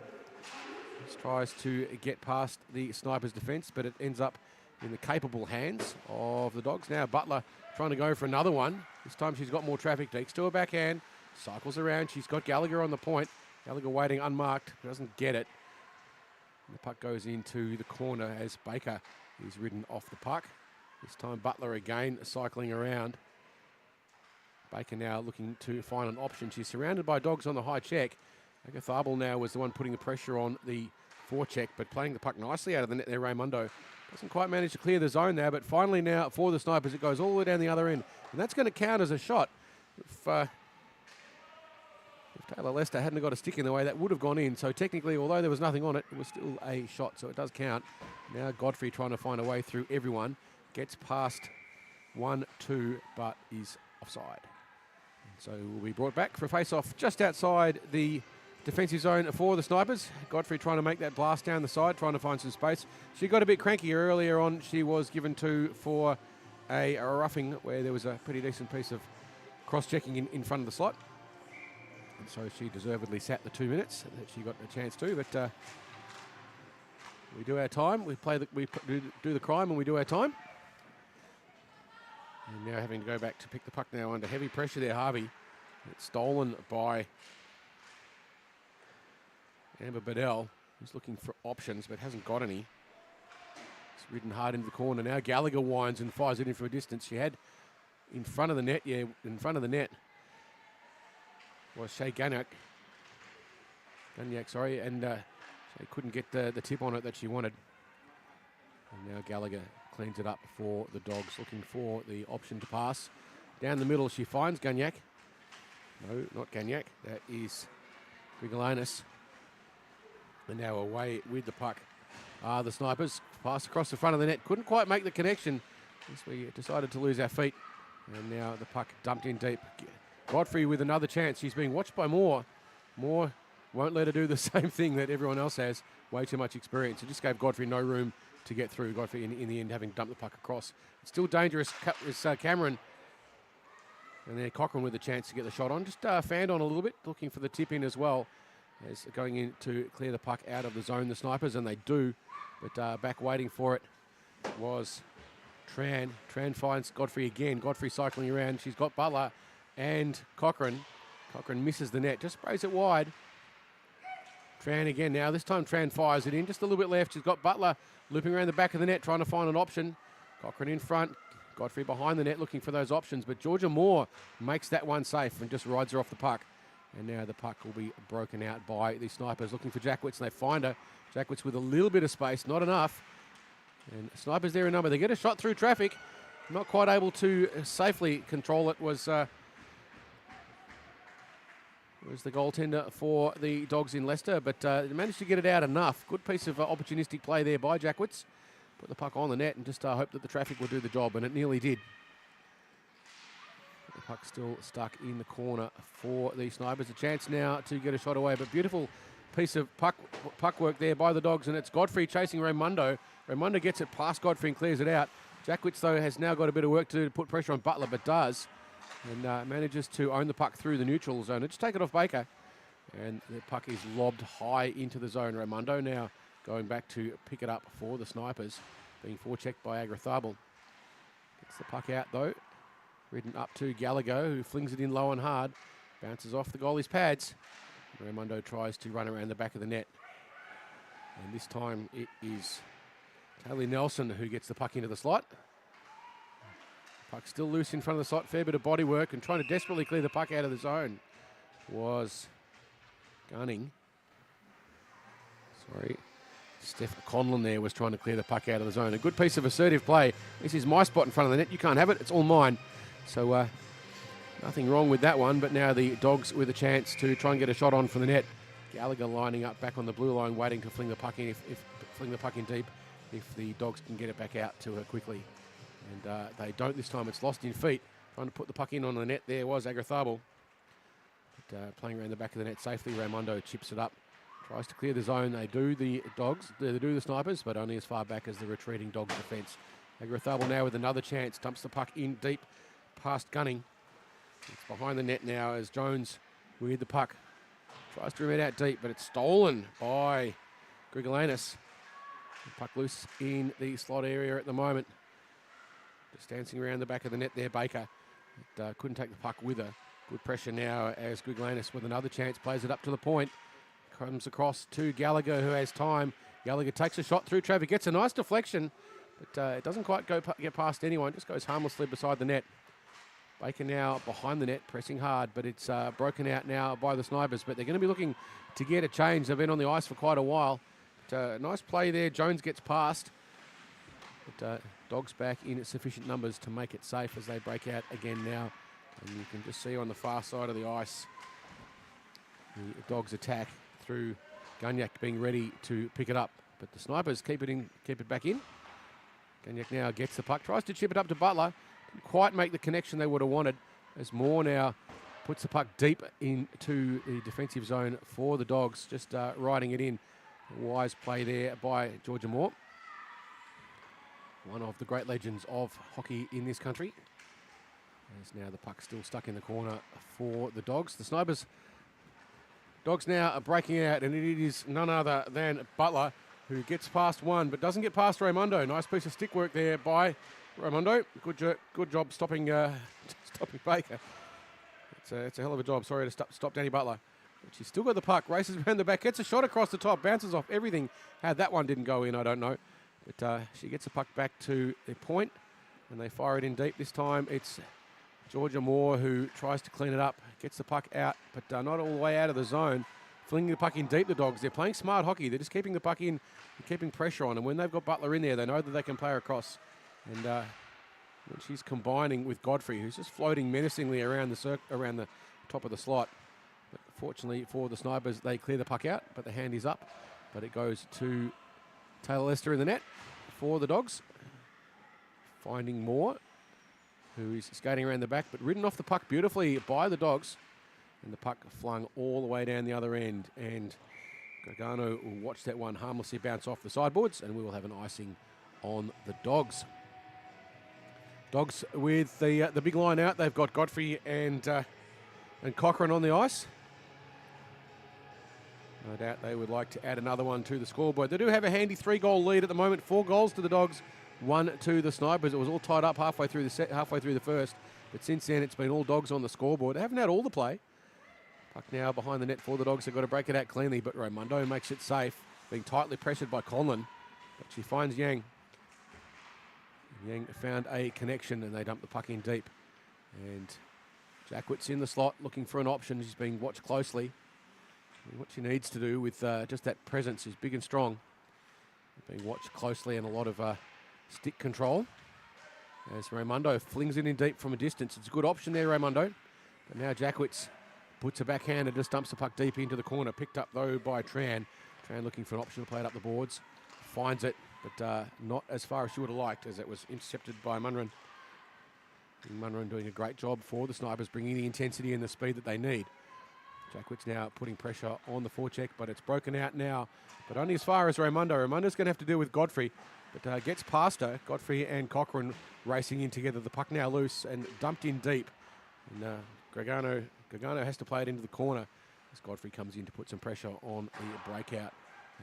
Tries to get past the Snipers' defence, but it ends up in the capable hands of the Dogs. Now Butler trying to go for another one. This time she's got more traffic. Takes to her backhand, cycles around. She's got Gallagher on the point. Gallagher waiting unmarked, doesn't get it. And the puck goes into the corner as Baker is ridden off the puck. This time Butler again cycling around. Baker now looking to find an option. She's surrounded by Dogs on the high check. Tharbel now was the one putting the pressure on the forecheck, but playing the puck nicely out of the net there. Raymundo doesn't quite manage to clear the zone there, but finally now for the Snipers, it goes all the way down the other end, and that's going to count as a shot. If Taylor Lester hadn't got a stick in the way, that would have gone in. So technically, although there was nothing on it, it was still a shot, so it does count. Now Godfrey trying to find a way through everyone, gets past 1-2, but is offside. So will be brought back for a face-off just outside the defensive zone for the Snipers. Godfrey trying to make that blast down the side, trying to find some space. She got a bit cranky earlier on. She was given to for a roughing where there was a pretty decent piece of cross-checking in front of the slot. And so she deservedly sat the 2 minutes that she got a chance to. But we do our time. We do the crime and we do our time. And now having to go back to pick the puck now under heavy pressure there, Harvey. It's stolen by Amber Bedell, who's looking for options but hasn't got any. It's ridden hard into the corner. Now Gallagher winds and fires it in from a distance. She had in front of the net, in front of the net was Shea Gagnac, and she couldn't get the tip on it that she wanted. And now Gallagher cleans it up for the Dogs, looking for the option to pass. Down the middle, she finds Gagnac. No, not Gagnac. That is Grigolanis. And now away with the puck are the Snipers. Pass across the front of the net. Couldn't quite make the connection as we decided to lose our feet. And now the puck dumped in deep. Godfrey with another chance. She's being watched by Moore. Moore won't let her do the same thing that everyone else has. Way too much experience. It just gave Godfrey no room to get through. Godfrey in the end having dumped the puck across. It's still dangerous is Cameron. And then Cochran with a chance to get the shot on. Just fanned on a little bit, looking for the tip in as well. As going in to clear the puck out of the zone, the Snipers, and they do. But back waiting for it was Tran. Tran finds Godfrey again. Godfrey cycling around. She's got Butler and Cochran. Cochran misses the net, just sprays it wide. Tran again now. This time Tran fires it in, just a little bit left. She's got Butler looping around the back of the net, trying to find an option. Cochran in front. Godfrey behind the net looking for those options. But Georgia Moore makes that one safe and just rides her off the puck. And now the puck will be broken out by the Snipers looking for Jackwitz, and they find her. Jackwitz with a little bit of space, not enough. And Snipers there in number. They get a shot through traffic. Not quite able to safely control it was the goaltender for the Dogs in Leicester, but they managed to get it out enough. Good piece of opportunistic play there by Jackwitz. Put the puck on the net and just hope that the traffic will do the job, and it nearly did. The puck still stuck in the corner for the Snipers. A chance now to get a shot away, but beautiful piece of puck work there by the Dogs, and it's Godfrey chasing Raymundo. Raymundo gets it past Godfrey and clears it out. Jackwitz, though, has now got a bit of work to do to put pressure on Butler, but does, and manages to own the puck through the neutral zone. Just take it off Baker, and the puck is lobbed high into the zone. Raymundo now going back to pick it up for the Snipers, being forechecked by Tharbel. Gets the puck out, though. Ridden up to Gallagher, who flings it in low and hard. Bounces off the goalie's pads. Raymundo tries to run around the back of the net. And this time it is Taylor Nelson who gets the puck into the slot. Puck still loose in front of the slot. Fair bit of body work and trying to desperately clear the puck out of the zone was Gunning. Sorry. Steph Conlon there was trying to clear the puck out of the zone. A good piece of assertive play. This is my spot in front of the net. You can't have it. It's all mine. So nothing wrong with that one. But now the Dogs with a chance to try and get a shot on from the net. Gallagher lining up back on the blue line, waiting to fling the puck in. If fling the puck in deep, if the Dogs can get it back out to her quickly. And they don't this time. It's lost in feet. Trying to put the puck in on the net there was Agrathabal. But playing around the back of the net safely, Raimondo chips it up. Tries to clear the zone. They do the Dogs, they do the Snipers, but only as far back as the retreating Dogs defence. Agrathabal now with another chance. Dumps the puck in deep past Gunning. It's behind the net now as Jones with the puck. Tries to rim it out deep, but it's stolen by Grigolanis. Puck loose in the slot area at the moment. Just dancing around the back of the net there, Baker. But, couldn't take the puck with her. Good pressure now as Grigolanis with another chance plays it up to the point. Comes across to Gallagher, who has time. Gallagher takes a shot through traffic, gets a nice deflection, but it doesn't quite get past anyone. Just goes harmlessly beside the net. Baker now behind the net, pressing hard, but it's broken out now by the Snipers. But they're going to be looking to get a change. They've been on the ice for quite a while. But, nice play there. Jones gets past. But Dogs back in sufficient numbers to make it safe as they break out again now. And you can just see on the far side of the ice the Dogs attack through Gunyak being ready to pick it up. But the Snipers keep it back in. Gunyak now gets the puck, tries to chip it up to Butler. Didn't quite make the connection they would have wanted as Moore now puts the puck deep into the defensive zone for the Dogs, just riding it in. A wise play there by Georgia Moore. One of the great legends of hockey in this country. As now the puck still stuck in the corner for the Dogs. The Snipers, Dogs now are breaking out, and it is none other than Butler who gets past one, but doesn't get past Raimondo. Nice piece of stick work there by Raimondo. Good job stopping Baker. It's a hell of a job. Sorry to stop Danny Butler. But she's still got the puck, races around the back, gets a shot across the top, bounces off everything. How that one didn't go in, I don't know. But she gets the puck back to the point, and they fire it in deep. This time it's Georgia Moore who tries to clean it up, gets the puck out, but not all the way out of the zone. Flinging the puck in deep, the Dogs. They're playing smart hockey. They're just keeping the puck in and keeping pressure on. And when they've got Butler in there, they know that they can play her across. And when she's combining with Godfrey, who's just floating menacingly around the top of the slot. But fortunately for the Snipers, they clear the puck out, but the hand is up. But it goes to Taylor Lester in the net for the Dogs. Finding Moore, who is skating around the back, but ridden off the puck beautifully by the Dogs. And the puck flung all the way down the other end. And Gargano will watch that one harmlessly bounce off the sideboards, and we will have an icing on the Dogs. Dogs with the big line out. They've got Godfrey and Cochrane on the ice. No doubt they would like to add another one to the scoreboard. They do have a handy 3-goal lead at the moment. 4 goals to the Dogs, 1 to the Snipers. It was all tied up halfway through the first. But since then, it's been all Dogs on the scoreboard. They haven't had all the play. Puck now behind the net for the Dogs. They've got to break it out cleanly, but Raimondo makes it safe, being tightly pressured by Conlon. But she finds Yang. Yang found a connection, and they dump the puck in deep. And Jackwit's in the slot looking for an option. She's being watched closely. And what she needs to do with just that presence is big and strong. Being watched closely and a lot of stick control. As Raimondo flings it in deep from a distance. It's a good option there, Raimondo. But now Jackwit's puts a backhand and just dumps the puck deep into the corner. Picked up, though, by Tran. Tran looking for an option to play it up the boards. Finds it, but not as far as she would have liked, as it was intercepted by Munron. Munron doing a great job for the Snipers, bringing the intensity and the speed that they need. Jackwit's now putting pressure on the forecheck, but it's broken out now. But only as far as Raimondo. Raimondo's going to have to deal with Godfrey, but gets past her. Godfrey and Cochrane racing in together. The puck now loose and dumped in deep. And Gargano has to play it into the corner as Godfrey comes in to put some pressure on the breakout.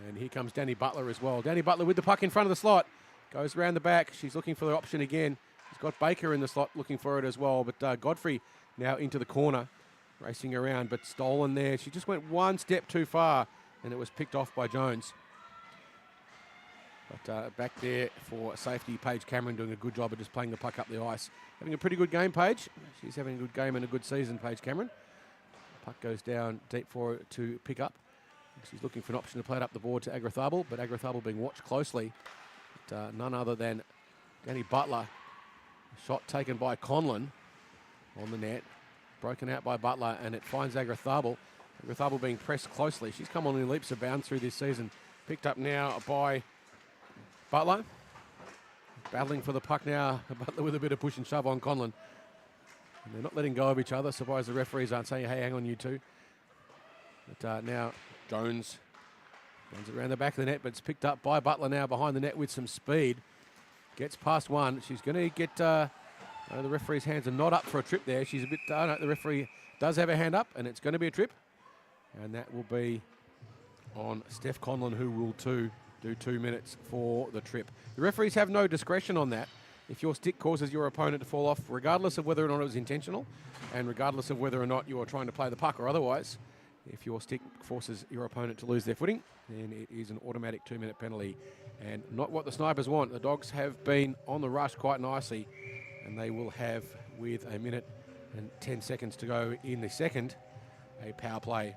And here comes Danny Butler as well. Danny Butler with the puck in front of the slot. Goes around the back. She's looking for the option again. She's got Baker in the slot looking for it as well. But Godfrey now into the corner, racing around, but stolen there. She just went one step too far, and it was picked off by Jones. But back there for safety, Paige Cameron doing a good job of just playing the puck up the ice. Having a pretty good game, Paige. She's having a good game and a good season, Paige Cameron. Puck goes down deep for her to pick up. She's looking for an option to play it up the board to Agrathable, but Agrathable being watched closely. But, none other than Danny Butler. Shot taken by Conlon on the net. Broken out by Butler, and it finds Agrathable. Agrathable being pressed closely. She's come on in leaps and bounds through this season. Picked up now by Butler. Battling for the puck now. Butler with a bit of push and shove on Conlon. And they're not letting go of each other. Surprised the referees aren't saying, hey, hang on, you two. But now Jones runs it around the back of the net, but it's picked up by Butler now behind the net with some speed. Gets past one. She's going to get... the referee's hands are not up for a trip there. She's a bit... no, the referee does have a hand up, and it's going to be a trip. And that will be on Steph Conlon, who will do 2 minutes for the trip. The referees have no discretion on that. If your stick causes your opponent to fall off, regardless of whether or not it was intentional, and regardless of whether or not you are trying to play the puck or otherwise, if your stick forces your opponent to lose their footing, then it is an automatic 2-minute penalty. And not what the Snipers want. The Dogs have been on the rush quite nicely, and they will have, with 1 minute and 10 seconds to go in the second, a power play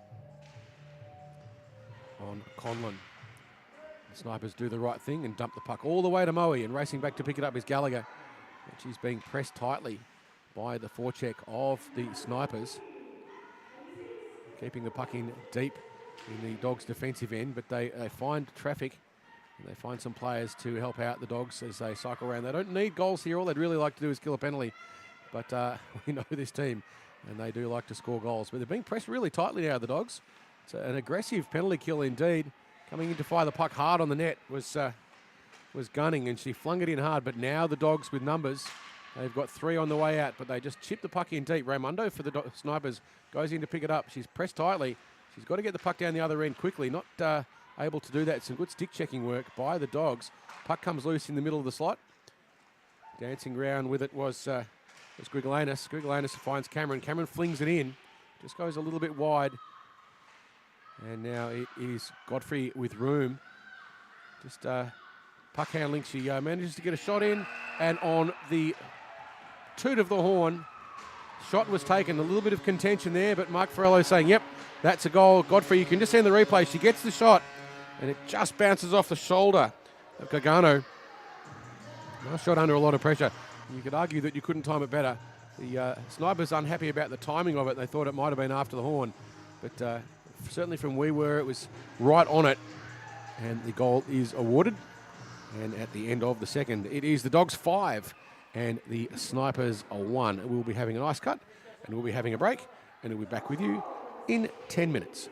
on Conlon. The Snipers do the right thing and dump the puck all the way to Moe, and racing back to pick it up is Gallagher. But she's being pressed tightly by the forecheck of the Snipers. Keeping the puck in deep in the Dogs' defensive end, but they find traffic. And they find some players to help out the Dogs as they cycle around. They don't need goals here. All they'd really like to do is kill a penalty. But we know this team, and they do like to score goals. But they're being pressed really tightly now, the Dogs. It's an aggressive penalty kill indeed. Coming in to fire the puck hard on the net was Gunning, and she flung it in hard. But now the Dogs with numbers. They've got 3 on the way out, but they just chip the puck in deep. Raimondo for the Snipers goes in to pick it up. She's pressed tightly. She's got to get the puck down the other end quickly. Not able to do that. Some good stick checking work by the Dogs. Puck comes loose in the middle of the slot. Dancing around with it was Grigolanus. Grigolanus finds Cameron. Cameron flings it in. Just goes a little bit wide. And now it is Godfrey with room. Just puck handling. She manages to get a shot in. And on the toot of the horn, shot was taken. A little bit of contention there, but Mark Ferrello saying, yep, that's a goal. Godfrey, you can just see in the replay, she gets the shot, and it just bounces off the shoulder of Gargano. Nice shot under a lot of pressure. You could argue that you couldn't time it better. The Snipers unhappy about the timing of it. They thought it might have been after the horn, but certainly from where we were, it was right on it, and the goal is awarded. And at the end of the second, it is the Dogs 5 and the Snipers 1. We'll be having an ice cut, and we'll be having a break, and we'll be back with you in 10 minutes.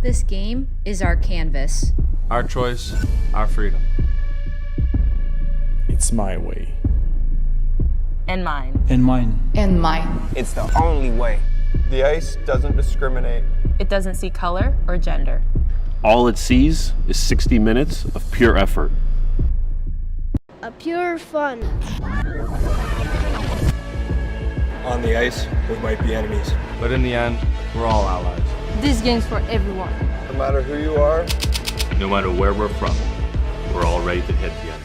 This game is our canvas. Our choice, our freedom. It's my way. And mine. And mine. And mine. It's the only way. The ice doesn't discriminate. It doesn't see color or gender. All it sees is 60 minutes of pure effort. A pure fun. On the ice, we might be enemies. But in the end, we're all allies. This game's for everyone. No matter who you are, No matter where we're from, we're all ready to hit the ice.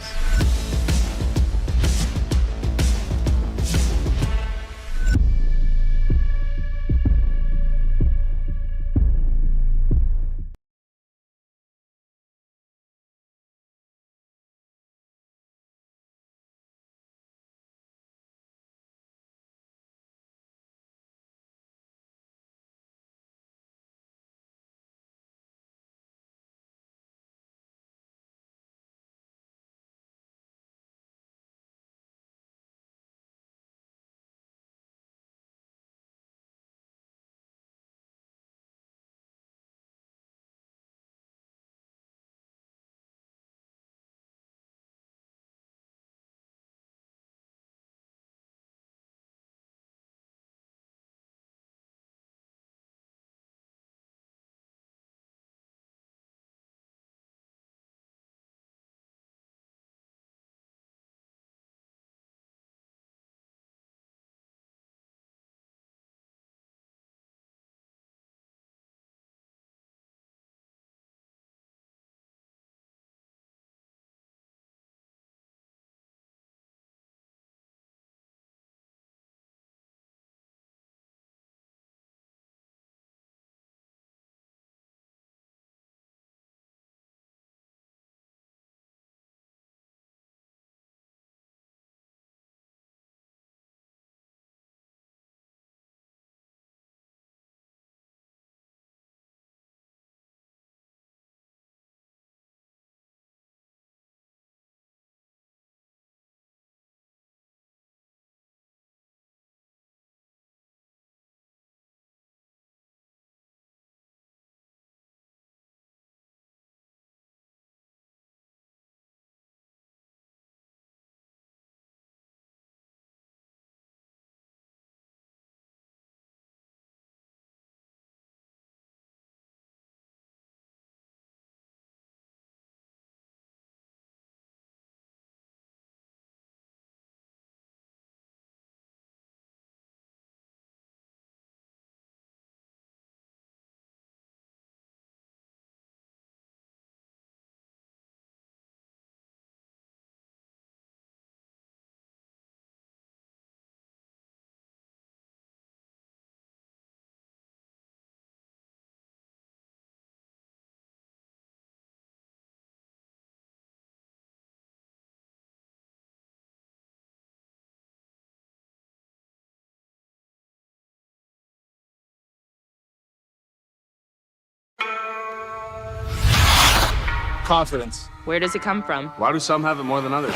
Confidence. Where does it come from? Why do some have it more than others?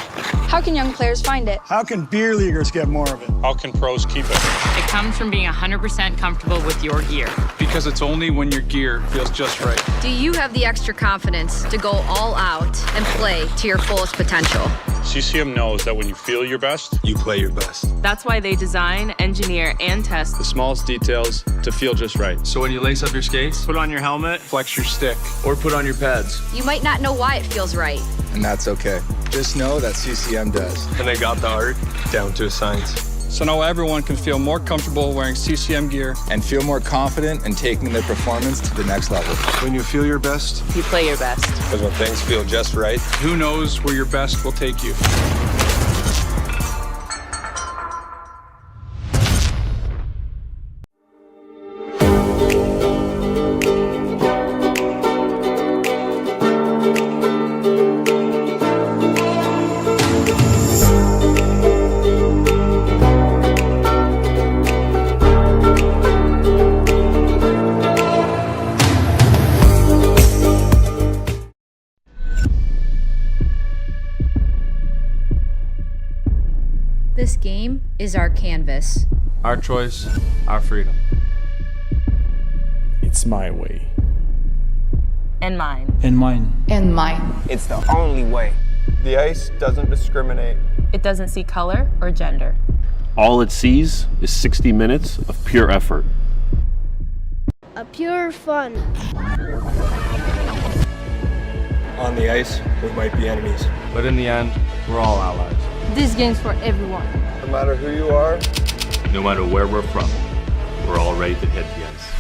How can young players find it? How can beer leaguers get more of it? How can pros keep it? It comes from being 100% comfortable with your gear. Because it's only when your gear feels just right. Do you have the extra confidence to go all out and play to your fullest potential? CCM knows that when you feel your best, You play your best. That's why they design, engineer, and test The smallest details to feel just right. So when you lace up your skates, Put on your helmet, flex your stick. or put on your pads, You might not know why it feels right. And that's okay. Just know that CCM does. And they got the art down to a science. So now everyone can feel more comfortable wearing CCM gear. And feel more confident in taking their performance to the next level. When you feel your best, you play your best. because when things feel just right, Who knows where your best will take you? This game is our canvas. our choice, our freedom. It's my way. And mine. And mine. And mine. It's the only way. The ice doesn't discriminate. It doesn't see color or gender. All it sees is 60 minutes of pure effort. A pure fun. on the ice, we might be enemies. But in the end, we're all allies. This game's for everyone. No matter who you are, No matter where we're from, we're all ready to hit the ice.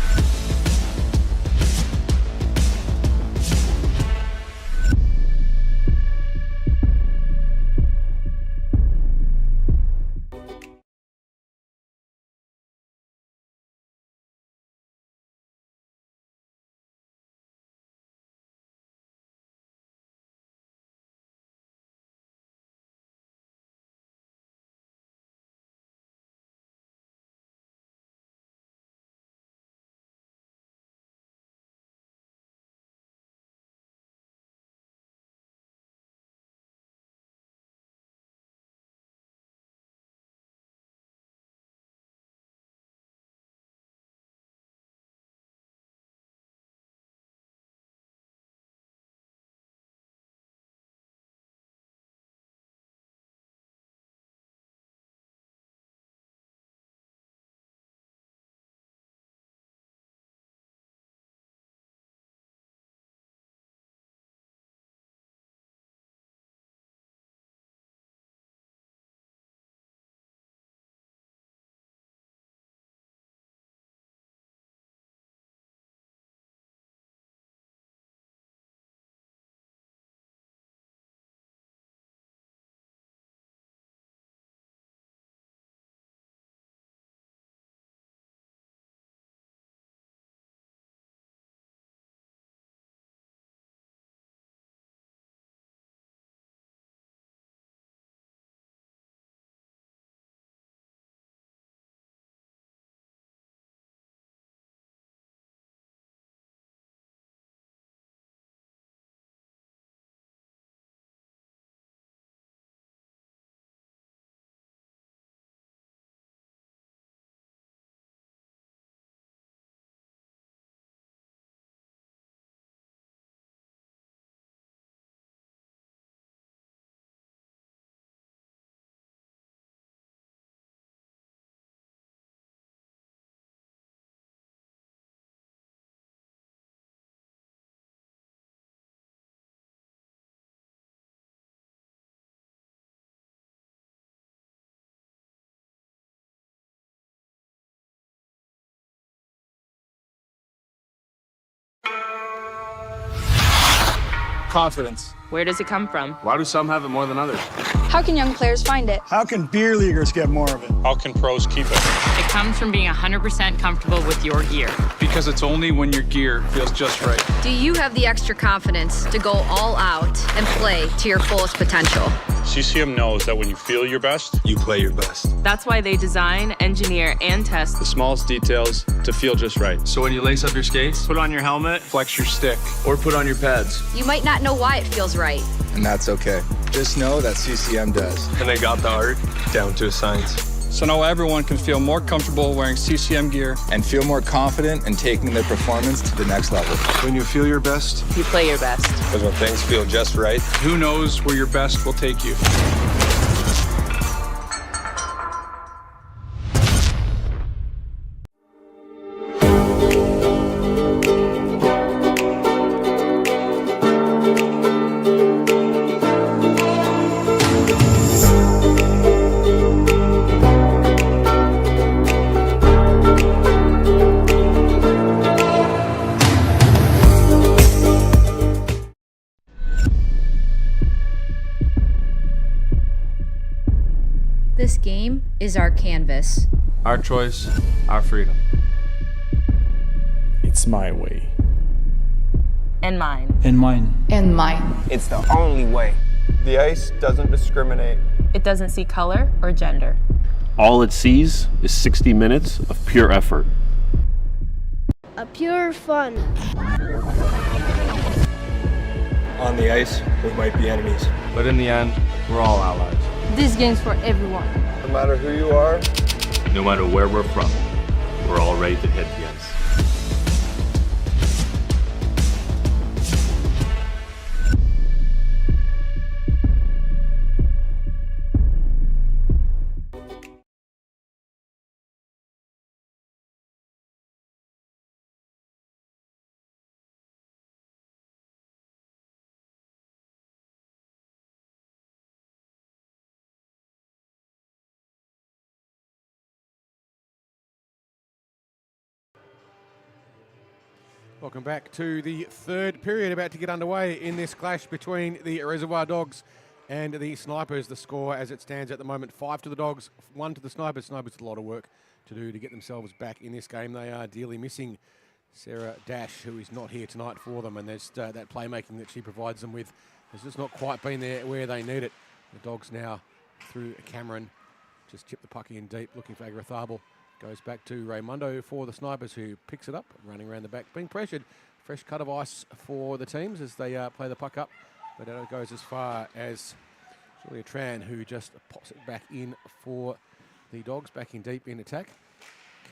Confidence. Where does it come from? Why do some have it more than others? How can young players find it? How can beer leaguers get more of it? How can pros keep it? It comes from being 100% comfortable with your gear. Because it's only when your gear feels just right. Do you have the extra confidence to go all out and play to your fullest potential? CCM knows that when you feel your best, You play your best. That's why they design, engineer, and test The smallest details to feel just right. So when you lace up your skates, put on your helmet, Flex your stick. or put on your pads. You might not know why it feels right. And that's okay. Just know that CCM does. And they got the art down to a science. So now everyone can feel more comfortable wearing CCM gear. And feel more confident in taking their performance to the next level. When you feel your best, you play your best. because when things feel just right, Who knows where your best will take you? This game is our canvas. Our choice, our freedom. It's my way. And mine. And mine. And mine. It's the only way. the ice doesn't discriminate. It doesn't see color or gender. All it sees is 60 minutes of pure effort. A pure fun. On the ice, we might be enemies. But in the end, we're all allies. This game's for everyone. No matter who you are, No matter where we're from, we're all ready to hit the ice. Welcome back to the third period, about to get underway in this clash between the Reservoir Dogs and the Snipers. The score as it stands at the moment, 5 to the Dogs, 1 to the Snipers. Snipers have a lot of work to do to get themselves back in this game. They are dearly missing Sarah Dash, who is not here tonight for them, and there's that playmaking that she provides them with has just not quite been there where they need it. The Dogs now through Cameron, just chip the puck in deep, looking for Agrathable. Goes back to Raymundo for the Snipers, who picks it up, running around the back, being pressured. Fresh cut of ice for the teams as they play the puck up, but it goes as far as Julia Tran, who just pops it back in for the Dogs, back in deep in attack.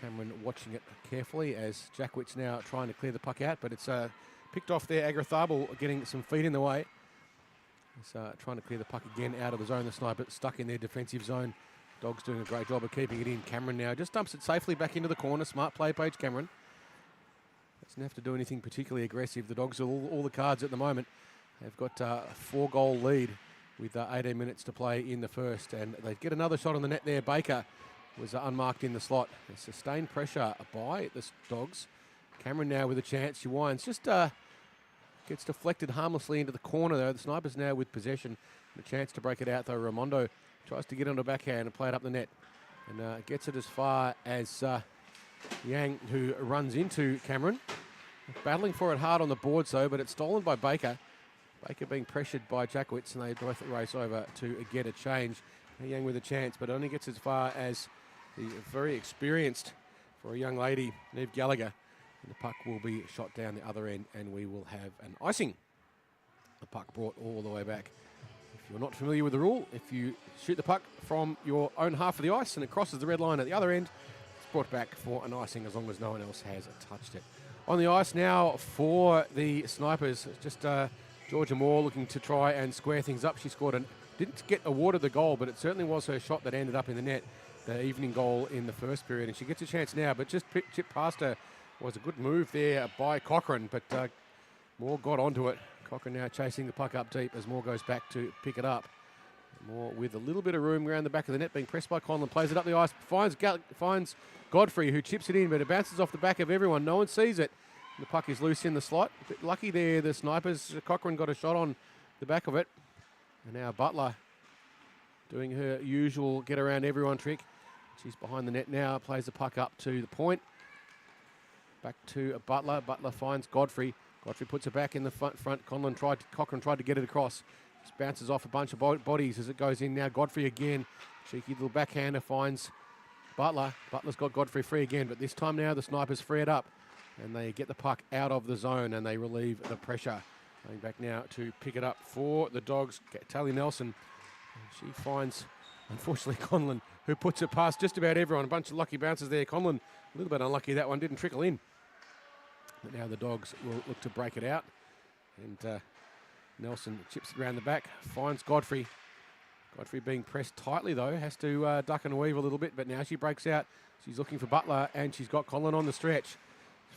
Cameron watching it carefully as Jackwit's now trying to clear the puck out, but it's picked off there. Agrathable getting some feet in the way. He's trying to clear the puck again out of the zone. The Sniper stuck in their defensive zone. Dogs doing a great job of keeping it in. Cameron now just dumps it safely back into the corner. Smart play, Paige Cameron. Doesn't have to do anything particularly aggressive. The Dogs are all the cards at the moment. They've got a 4-goal lead with 18 minutes to play in the first. And they get another shot on the net there. Baker was unmarked in the slot. A sustained pressure by the Dogs. Cameron now with a chance. She winds. Just gets deflected harmlessly into the corner though. The Snipers now with possession. And a chance to break it out though. Raimondo tries to get on the backhand and play it up the net. And gets it as far as Yang, who runs into Cameron. Battling for it hard on the boards though, but it's stolen by Baker. Baker being pressured by Jackwitz, and they both race over to get a change. Yang with a chance, but only gets as far as the very experienced, for a young lady, Neve Gallagher. And the puck will be shot down the other end, and we will have an icing. The puck brought all the way back. If you're not familiar with the rule, if you shoot the puck from your own half of the ice and it crosses the red line at the other end, it's brought back for an icing as long as no one else has touched it. On the ice now for the Snipers, it's just Georgia Moore looking to try and square things up. She scored didn't get awarded the goal, but it certainly was her shot that ended up in the net, the evening goal in the first period. And she gets a chance now, but just chipped past her. Was a good move there by Cochrane, but Moore got onto it. Cochrane now chasing the puck up deep as Moore goes back to pick it up. Moore with a little bit of room around the back of the net, being pressed by Conlon, plays it up the ice, finds Godfrey, who chips it in, but it bounces off the back of everyone. No one sees it. The puck is loose in the slot. A bit lucky there, the Snipers. Cochrane got a shot on the back of it. And now Butler doing her usual get around everyone trick. She's behind the net now, plays the puck up to the point. Back to Butler. Butler finds Godfrey. Godfrey puts it back in the front. Cochrane tried to get it across. Just bounces off a bunch of bodies as it goes in now. Godfrey again. Cheeky little backhander finds Butler. Butler's got Godfrey free again, but this time now the Snipers free it up and they get the puck out of the zone and they relieve the pressure. Going back now to pick it up for the Dogs. Tally Nelson. She finds, unfortunately, Conlon, who puts it past just about everyone. A bunch of lucky bounces there. Conlon, a little bit unlucky that one didn't trickle in. But now the Dogs will look to break it out. And Nelson chips it around the back, finds Godfrey. Godfrey being pressed tightly, though, has to duck and weave a little bit. But now she breaks out. She's looking for Butler, and she's got Conlon on the stretch.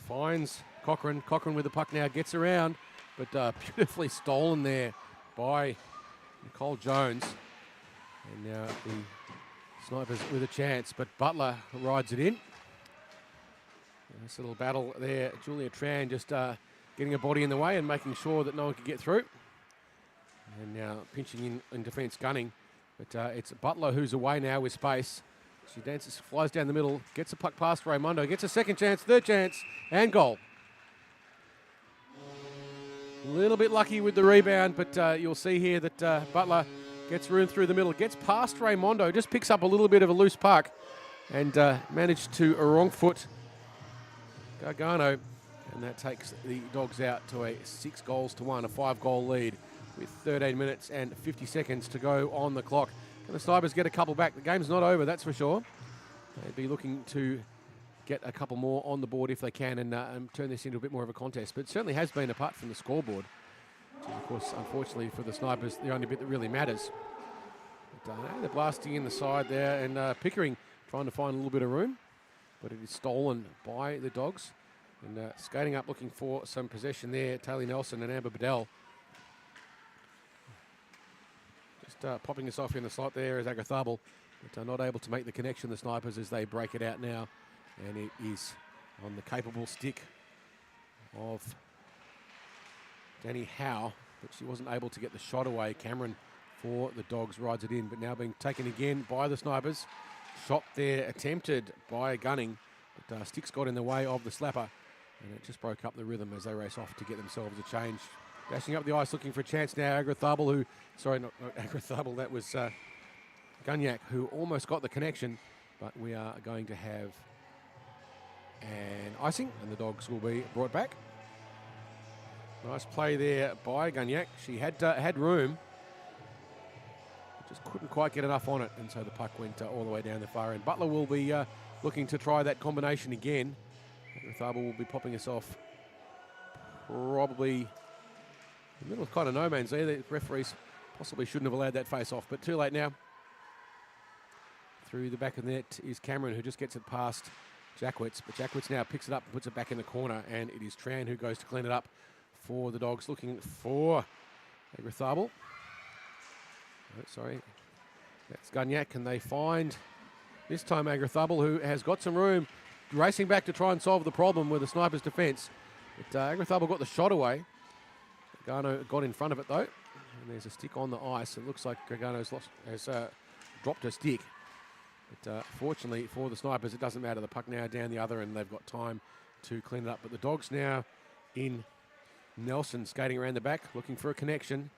Finds Cochrane. Cochrane with the puck now, gets around. But beautifully stolen there by Nicole Jones. And now the Snipers with a chance, but Butler rides it in. Nice little battle there. Julia Tran just getting a body in the way and making sure that no one could get through. And now pinching in defence, gunning. But it's Butler who's away now with space. She dances, flies down the middle, gets a puck past Raimondo, gets a second chance, third chance, and goal. A little bit lucky with the rebound, but you'll see here that Butler gets room through the middle, gets past Raimondo, just picks up a little bit of a loose puck and managed to wrong foot Gargano. And that takes the Dogs out to a 6-1, a 5-goal lead with 13 minutes and 50 seconds to go on the clock. Can the Snipers get a couple back? The game's not over, that's for sure. They'd be looking to get a couple more on the board if they can and turn this into a bit more of a contest. But it certainly has been, apart from the scoreboard, which is, of course, unfortunately for the Snipers, the only bit that really matters. But, they're blasting in the side there, and Pickering trying to find a little bit of room, but it is stolen by the Dogs. And skating up looking for some possession there, Taylor Nelson and Amber Bedell. Just popping us off in the slot there is Agatharbel, but not able to make the connection, the Snipers, as they break it out now. And it is on the capable stick of Danny Howe, but she wasn't able to get the shot away. Cameron for the Dogs rides it in, but now being taken again by the Snipers. Shot there attempted by Gunning, but sticks got in the way of the slapper, and it just broke up the rhythm as they race off to get themselves a change. Dashing up the ice looking for a chance now, Agatharbel, not Agatharbel, that was Gunyak, who almost got the connection, but we are going to have an icing, and the Dogs will be brought back. Nice play there by Gunyak. She had room, just couldn't quite get enough on it, and so the puck went all the way down the far end. Butler will be looking to try that combination again. Agatharbel will be popping us off probably in the middle of kind of no man's there. The referees possibly shouldn't have allowed that face off, but too late now. Through the back of the net is Cameron, who just gets it past Jackwitz, but Jackwitz now picks it up and puts it back in the corner, and it is Tran who goes to clean it up for the Dogs, looking for Agatharbel. Oh, sorry, that's Gunyak, and they find this time Agatharbel, who has got some room, racing back to try and solve the problem with the Snipers' defence. But Agatharbel got the shot away. Gargano got in front of it though, and there's a stick on the ice. It looks like Gargano's has dropped a stick. But fortunately for the Snipers, it doesn't matter. The puck now down the other, and they've got time to clean it up. But the Dogs now in Nelson, skating around the back, looking for a connection,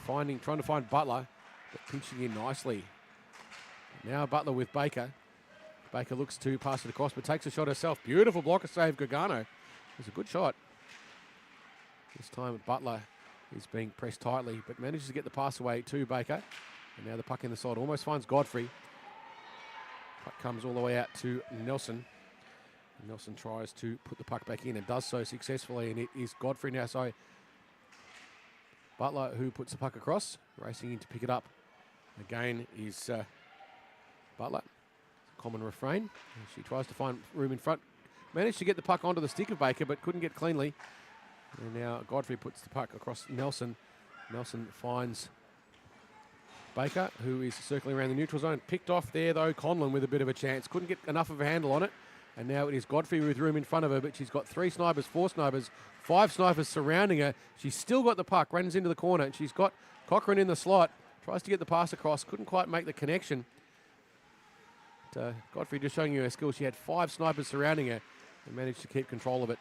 trying to find Butler, but pinching in nicely. Now Butler with Baker. Baker looks to pass it across, but takes a shot herself. Beautiful blocker save, Gargano. It was a good shot. This time Butler is being pressed tightly, but manages to get the pass away to Baker. And now the puck in the side almost finds Godfrey. Puck comes all the way out to Nelson. And Nelson tries to put the puck back in and does so successfully, and it is Godfrey now. So Butler, who puts the puck across, racing in to pick it up. Again is Butler. Common refrain. She tries to find room in front. Managed to get the puck onto the stick of Baker, but couldn't get cleanly. And now Godfrey puts the puck across Nelson. Nelson finds Baker, who is circling around the neutral zone. Picked off there, though, Conlon with a bit of a chance. Couldn't get enough of a handle on it. And now it is Godfrey with room in front of her, but she's got 3 Snipers, 4 Snipers, 5 Snipers surrounding her. She's still got the puck, runs into the corner, and she's got Cochrane in the slot. Tries to get the pass across, couldn't quite make the connection. But Godfrey just showing you her skill. She had 5 snipers surrounding her and managed to keep control of it.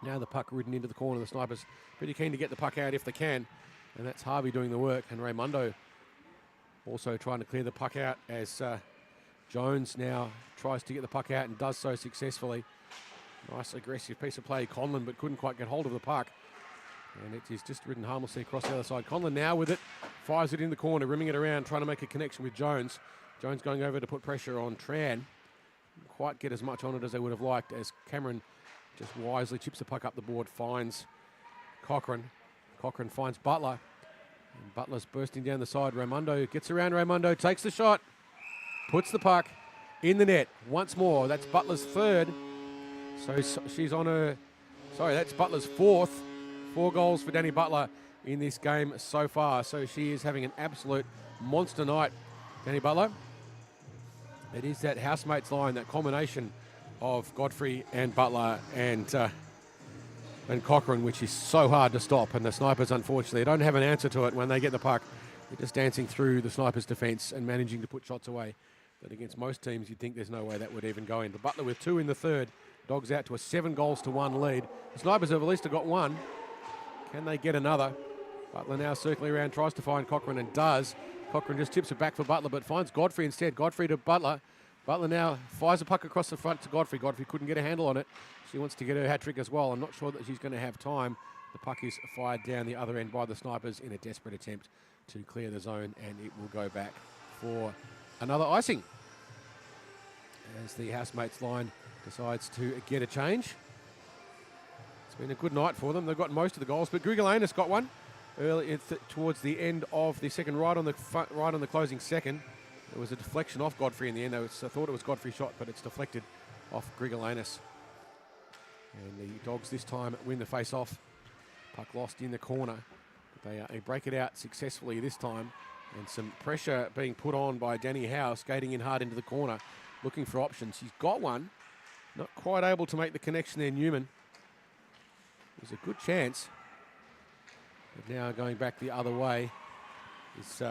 Now the puck ridden into the corner. The snipers pretty keen to get the puck out if they can. And that's Harvey doing the work. And Raymundo also trying to clear the puck out as Jones now tries to get the puck out and does so successfully. Nice aggressive piece of play, Conlon, but couldn't quite get hold of the puck. And it is just ridden harmlessly across the other side. Conlon now with it, fires it in the corner, rimming it around, trying to make a connection with Jones. Jones going over to put pressure on Tran. Didn't quite get as much on it as they would have liked, as Cameron just wisely chips the puck up the board, finds Cochran. Cochran finds Butler. And Butler's bursting down the side. Raymundo gets around Raymundo, takes the shot, puts the puck in the net once more. That's Butler's third. So she's on her, that's Butler's fourth. 4 goals for Danny Butler in this game so far. So she is having an absolute monster night, Danny Butler. It is that housemates line, that combination of Godfrey and Butler and Cochran, which is so hard to stop. And the snipers, unfortunately, don't have an answer to it when they get the puck. They're just dancing through the snipers' defence and managing to put shots away. But against most teams, you'd think there's no way that would even go in. But Butler with 2 in the third. Dogs out to a 7-goals-to-1 lead. The snipers have at least got 1. Can they get another? Butler now circling around, tries to find Cochran and does. Cochran just tips it back for Butler, but finds Godfrey instead. Godfrey to Butler. Butler now fires a puck across the front to Godfrey. Godfrey couldn't get a handle on it. She wants to get her hat-trick as well. I'm not sure that she's going to have time. The puck is fired down the other end by the snipers in a desperate attempt to clear the zone, and it will go back for another icing as the housemates line decides to get a change. It's been a good night for them. They've got most of the goals, but Grigalanis got one early towards the end of the second, right on the closing second. There was a deflection off Godfrey in the end. I thought it was Godfrey's shot, but it's deflected off Grigalanis. And the Dogs this time win the face-off. Puck lost in the corner. But they break it out successfully this time. And some pressure being put on by Danny Howe, skating in hard into the corner, looking for options. He's got one. Not quite able to make the connection there, Newman. It was a good chance. But now going back the other way is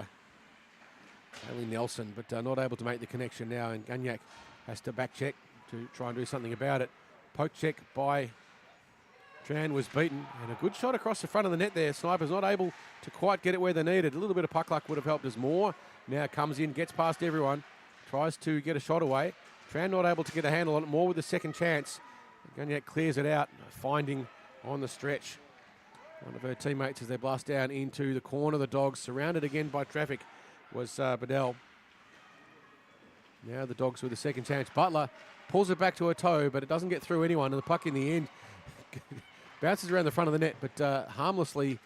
Haley Nelson, but not able to make the connection now. And Gagnac has to back check to try and do something about it. Poke check by Tran was beaten. And a good shot across the front of the net there. Snipers not able to quite get it where they needed. A little bit of puck luck would have helped us more. Now comes in, gets past everyone. Tries to get a shot away. Tran not able to get a handle on it, more with the second chance. Gagnac clears it out, finding on the stretch one of her teammates as they blast down into the corner. The Dogs, surrounded again by traffic, was Bedell. Now the Dogs with the second chance. Butler pulls it back to her toe, but it doesn't get through anyone, and the puck in the end bounces around the front of the net, but harmlessly,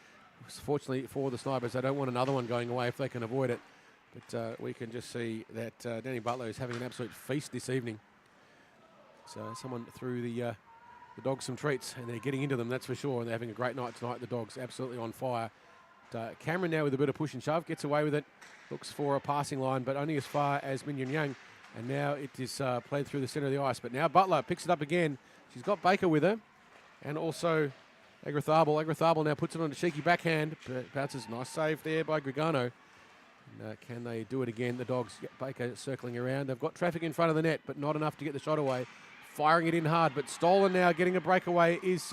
fortunately for the Snipers. They don't want another one going away if they can avoid it. But we can just see that Danny Butler is having an absolute feast this evening. So someone threw the Dogs some treats, and they're getting into them, that's for sure. And they're having a great night tonight. The Dogs absolutely on fire. But, Cameron now with a bit of push and shove, gets away with it. Looks for a passing line, but only as far as Min Yun Yang. And now it is played through the centre of the ice. But now Butler picks it up again. She's got Baker with her. And also Agrathabel. Agrathabel now puts it on a cheeky backhand. Bounces, nice save there by Grigano. And, can they do it again? The Dogs get Baker circling around. They've got traffic in front of the net, but not enough to get the shot away. Firing it in hard, but stolen now. Getting a breakaway is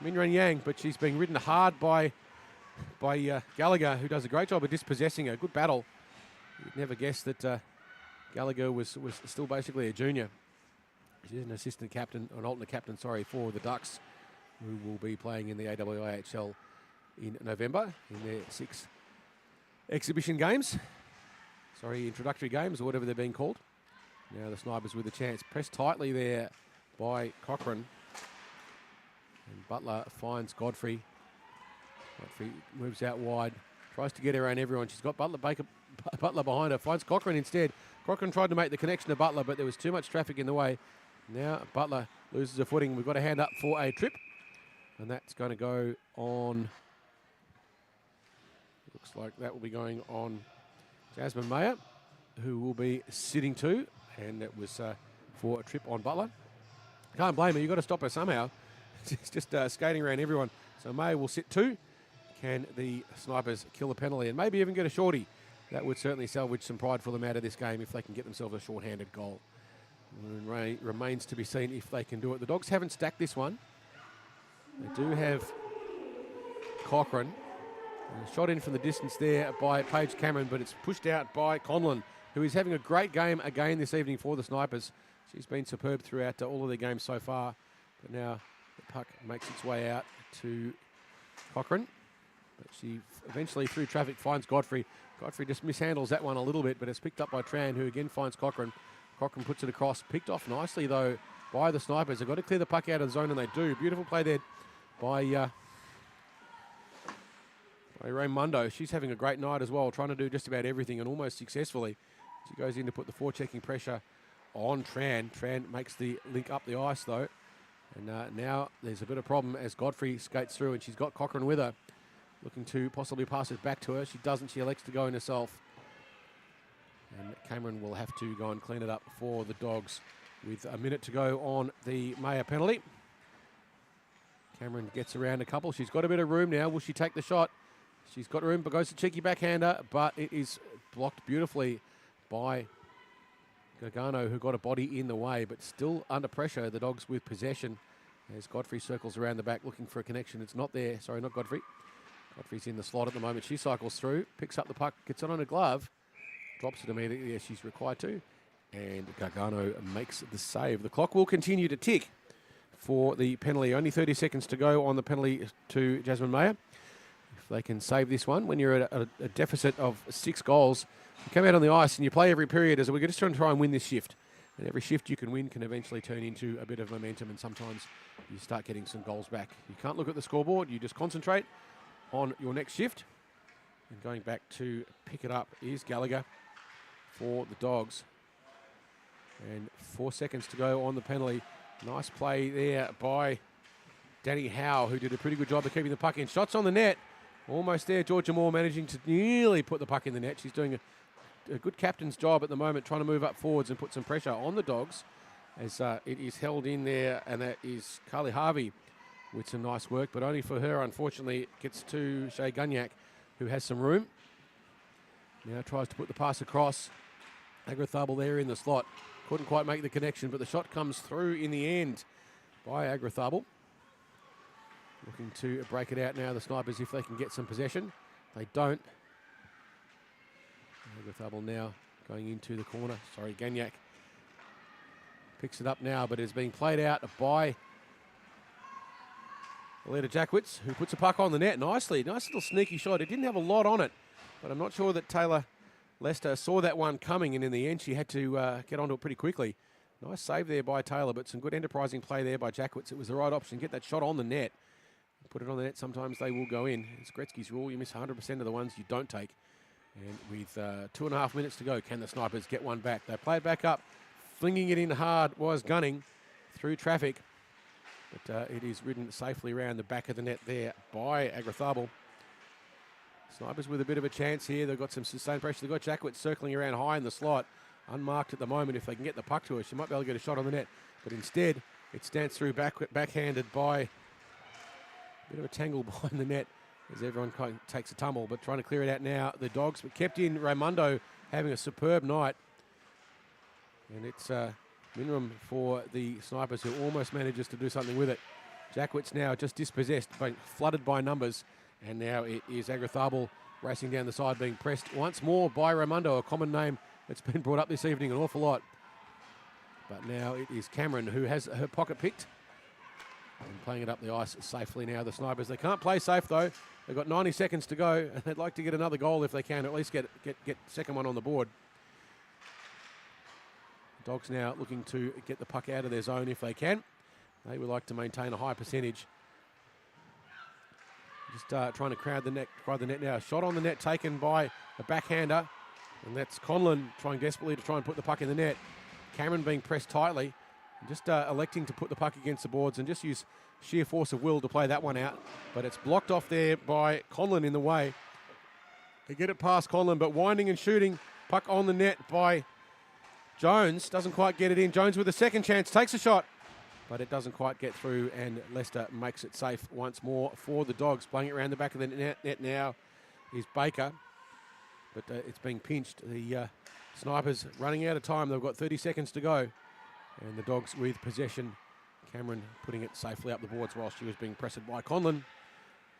Min Yun Yang, but she's being ridden hard by Gallagher, who does a great job of dispossessing her. Good battle. You'd never guess that Gallagher was still basically a junior. She's an assistant captain, an alternate captain, sorry, for the Ducks, who will be playing in the AWIHL in November in their 6 exhibition games. Sorry, introductory games, or whatever they're being called. Now the Snipers with a chance. Pressed tightly there by Cochran. And Butler finds Godfrey. Godfrey moves out wide. Tries to get around everyone. She's got Butler behind her. Finds Cochran instead. Cochran tried to make the connection to Butler, but there was too much traffic in the way. Now Butler loses her footing. We've got a hand up for a trip. And that's going to go on... Looks like that will be going on Jasmine Mayer, who will be sitting to. And it was for a trip on Butler. Can't blame her. You've got to stop her somehow. She's just skating around everyone. So Mayer will sit 2. Can the Snipers kill the penalty and maybe even get a shorty that would certainly salvage some pride for them out of this game if they can get themselves a short-handed goal. And remains to be seen if they can do it. The Dogs haven't stacked this one. They do have Cochrane. Shot in from the distance there by Paige Cameron, but it's pushed out by Conlon, who is having a great game again this evening for the Snipers. She's been superb throughout all of their games so far. But now the puck makes its way out to Cochrane. But she eventually, through traffic, finds Godfrey. Godfrey just mishandles that one a little bit, but it's picked up by Tran, who again finds Cochrane. Cochrane puts it across. Picked off nicely, though, by the Snipers. They've got to clear the puck out of the zone, and they do. Beautiful play there by Raymundo. She's having a great night as well, trying to do just about everything and almost successfully. She goes in to put the forechecking pressure on Tran. Tran makes the link up the ice, though. And now there's a bit of problem as Godfrey skates through, and she's got Cochrane with her, looking to possibly pass it back to her. She doesn't. She elects to go in herself. And Cameron will have to go and clean it up for the Dogs with a minute to go on the Mayer penalty. Cameron gets around a couple. She's got a bit of room now. Will she take the shot? She's got room, but goes to cheeky backhander, but it is blocked beautifully by Gargano, who got a body in the way, but still under pressure. The Dogs with possession as Godfrey circles around the back looking for a connection. It's not there. Sorry, not Godfrey. Godfrey's in the slot at the moment. She cycles through, picks up the puck, gets it on a glove, drops it immediately as she's required to, and Gargano makes the save. The clock will continue to tick for the penalty. Only 30 seconds to go on the penalty to Jasmine Mayer. If they can save this one, when you're at a deficit of 6 goals, you come out on the ice and you play every period as we're just trying to try and win this shift. And every shift you can win can eventually turn into a bit of momentum, and sometimes you start getting some goals back. You can't look at the scoreboard, you just concentrate on your next shift. And going back to pick it up is Gallagher for the Dogs. And 4 seconds to go on the penalty. Nice play there by Danny Howe, who did a pretty good job of keeping the puck in. Shots on the net. Almost there. Georgia Moore managing to nearly put the puck in the net. She's doing a good captain's job at the moment, trying to move up forwards and put some pressure on the Dogs as it is held in there, and that is Carly Harvey with some nice work, but only for her, unfortunately. It gets to Shay Gunyak, who has some room. Now tries to put the pass across. Agrathable there in the slot. Couldn't quite make the connection, but the shot comes through in the end by Agrathable. Looking to break it out now, the Snipers, if they can get some possession. They don't. Agrathable now going into the corner. Sorry, Gunyak picks it up now, but it's being played out by Aleta Jackwitz, who puts a puck on the net nicely. Nice little sneaky shot. It didn't have a lot on it, but I'm not sure that Taylor Lester saw that one coming, and in the end she had to get onto it pretty quickly. Nice save there by Taylor, but some good enterprising play there by Jackwitz. It was the right option. Get that shot on the net. Put it on the net. Sometimes they will go in. It's Gretzky's rule. You miss 100% of the ones you don't take. And with 2.5 minutes to go, can the Snipers get one back? They play it back up. Flinging it in hard was Gunning through traffic. But it is ridden safely around the back of the net there by Agrathable. Snipers with a bit of a chance here. They've got some sustained pressure. They've got Jackwitz circling around high in the slot. Unmarked at the moment. If they can get the puck to her, she might be able to get a shot on the net. But instead, it's danced through backhanded by a bit of a tangle behind the net as everyone kind of takes a tumble. But trying to clear it out now. The Dogs, but kept in. Raymundo having a superb night. And it's Minram for the Snipers, who almost manages to do something with it. Jackwitz now just dispossessed, but flooded by numbers. And now it is Agrathable racing down the side, being pressed once more by Raymundo, a common name that's been brought up this evening an awful lot. But now it is Cameron who has her pocket picked and playing it up the ice safely now. The Snipers, they can't play safe though. They've got 90 seconds to go, and they'd like to get another goal if they can, at least get second one on the board. Dogs now looking to get the puck out of their zone if they can. They would like to maintain a high percentage. Just trying to crowd the net now. Shot on the net taken by a backhander, and that's Conlon trying desperately to try and put the puck in the net. Cameron being pressed tightly, and just electing to put the puck against the boards and just use sheer force of will to play that one out. But it's blocked off there by Conlon in the way. They get it past Conlon, but winding and shooting. Puck on the net by Jones. Doesn't quite get it in. Jones with a second chance, takes a shot, but it doesn't quite get through, and Leicester makes it safe once more for the Dogs. Playing it around the back of the net now is Baker. but it's being pinched. The Snipers running out of time. They've got 30 seconds to go. And the Dogs with possession. Cameron putting it safely up the boards while she was being pressed by Conlon.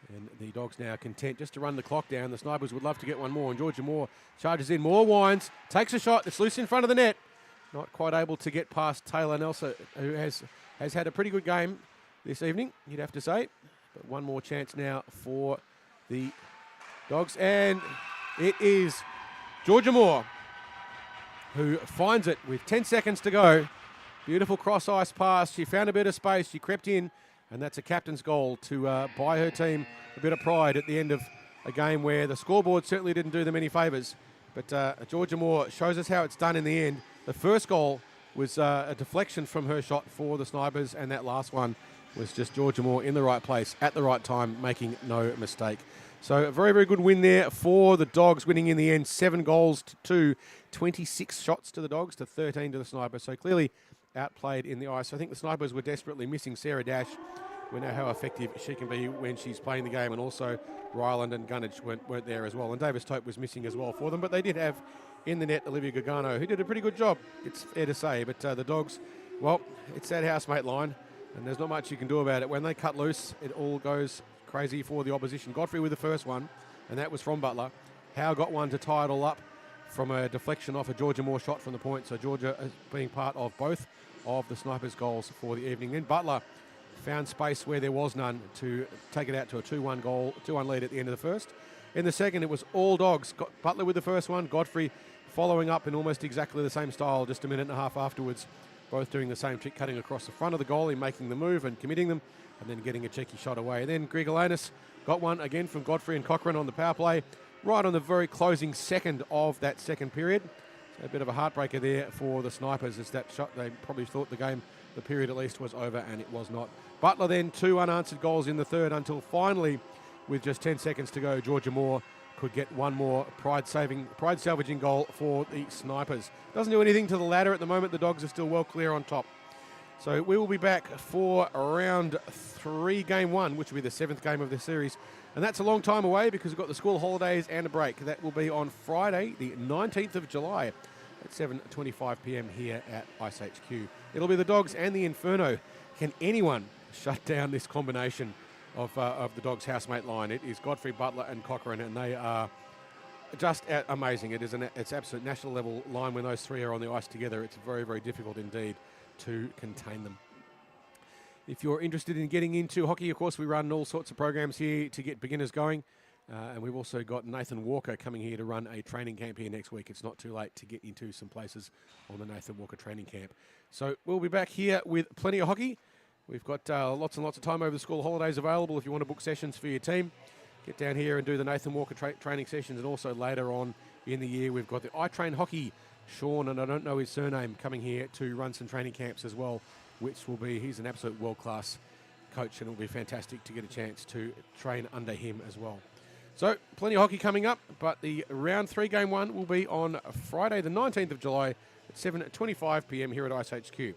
And the Dogs now content just to run the clock down. The Snipers would love to get one more. And Georgia Moore charges in. Moore winds, takes a shot. It's loose in front of the net. Not quite able to get past Taylor Nelson, who has had a pretty good game this evening, you'd have to say. But one more chance now for the Dogs. And it is Georgia Moore who finds it with 10 seconds to go. Beautiful cross-ice pass. She found a bit of space. She crept in. And that's a captain's goal to buy her team a bit of pride at the end of a game where the scoreboard certainly didn't do them any favours. But Georgia Moore shows us how it's done in the end. The first goal was a deflection from her shot for the Snipers, and that last one was just Georgia Moore in the right place at the right time, making no mistake. So a very, very good win there for the Dogs, winning in the end 7 goals to 2, 26 shots to the Dogs to 13 to the Snipers. So clearly outplayed in the ice. I think the Snipers were desperately missing Sarah Dash. We know how effective she can be when she's playing the game, and also Ryland and Gunnage weren't there as well. And Davis Tope was missing as well for them, but they did have in the net Olivia Gargano, who did a pretty good job, it's fair to say. But the Dogs, well, it's that housemate line, and there's not much you can do about it. When they cut loose, it all goes crazy for the opposition. Godfrey with the first one, and that was from Butler. Howe got one to tie it all up from a deflection off a Georgia Moore shot from the point. So Georgia being part of both of the Snipers' goals for the evening. Then Butler found space where there was none to take it out to a 2-1 lead at the end of the first. In the second, it was all Dogs. Butler with the first one, Godfrey following up in almost exactly the same style just a minute and a half afterwards, both doing the same trick, cutting across the front of the goalie, making the move and committing them, and then getting a cheeky shot away. Then Grigolanis got one again from Godfrey and Cochrane on the power play, right on the very closing second of that second period. So a bit of a heartbreaker there for the Snipers, as that shot, they probably thought the period at least was over, and it was not. Butler then 2 unanswered goals in the third, until finally, with just 10 seconds to go, Georgia Moore could get one more pride-salvaging goal for the Snipers. Doesn't do anything to the ladder at the moment. The Dogs are still well clear on top. So we will be back for round 3, game 1, which will be the 7th game of the series. And that's a long time away because we've got the school holidays and a break. That will be on Friday, the 19th of July at 7:25 p.m. here at iceHQ. It'll be the Dogs and the Inferno. Can anyone shut down this combination of the Dogs' housemate line? It is Godfrey, Butler and Cochrane, and they are just amazing. It's absolute national level line when those three are on the ice together. It's very, very difficult indeed to contain them. If you're interested in getting into hockey, of course, we run all sorts of programs here to get beginners going. And we've also got Nathan Walker coming here to run a training camp here next week. It's not too late to get into some places on the Nathan Walker training camp. So we'll be back here with plenty of hockey. We've got lots and lots of time over the school holidays available if you want to book sessions for your team. Get down here and do the Nathan Walker training sessions. And also later on in the year, we've got the I Train Hockey, Sean, and I don't know his surname, coming here to run some training camps as well, which will be, he's an absolute world-class coach, and it'll be fantastic to get a chance to train under him as well. So plenty of hockey coming up, but the round 3 game 1 will be on Friday the 19th of July at 7:25 p.m. here at iceHQ.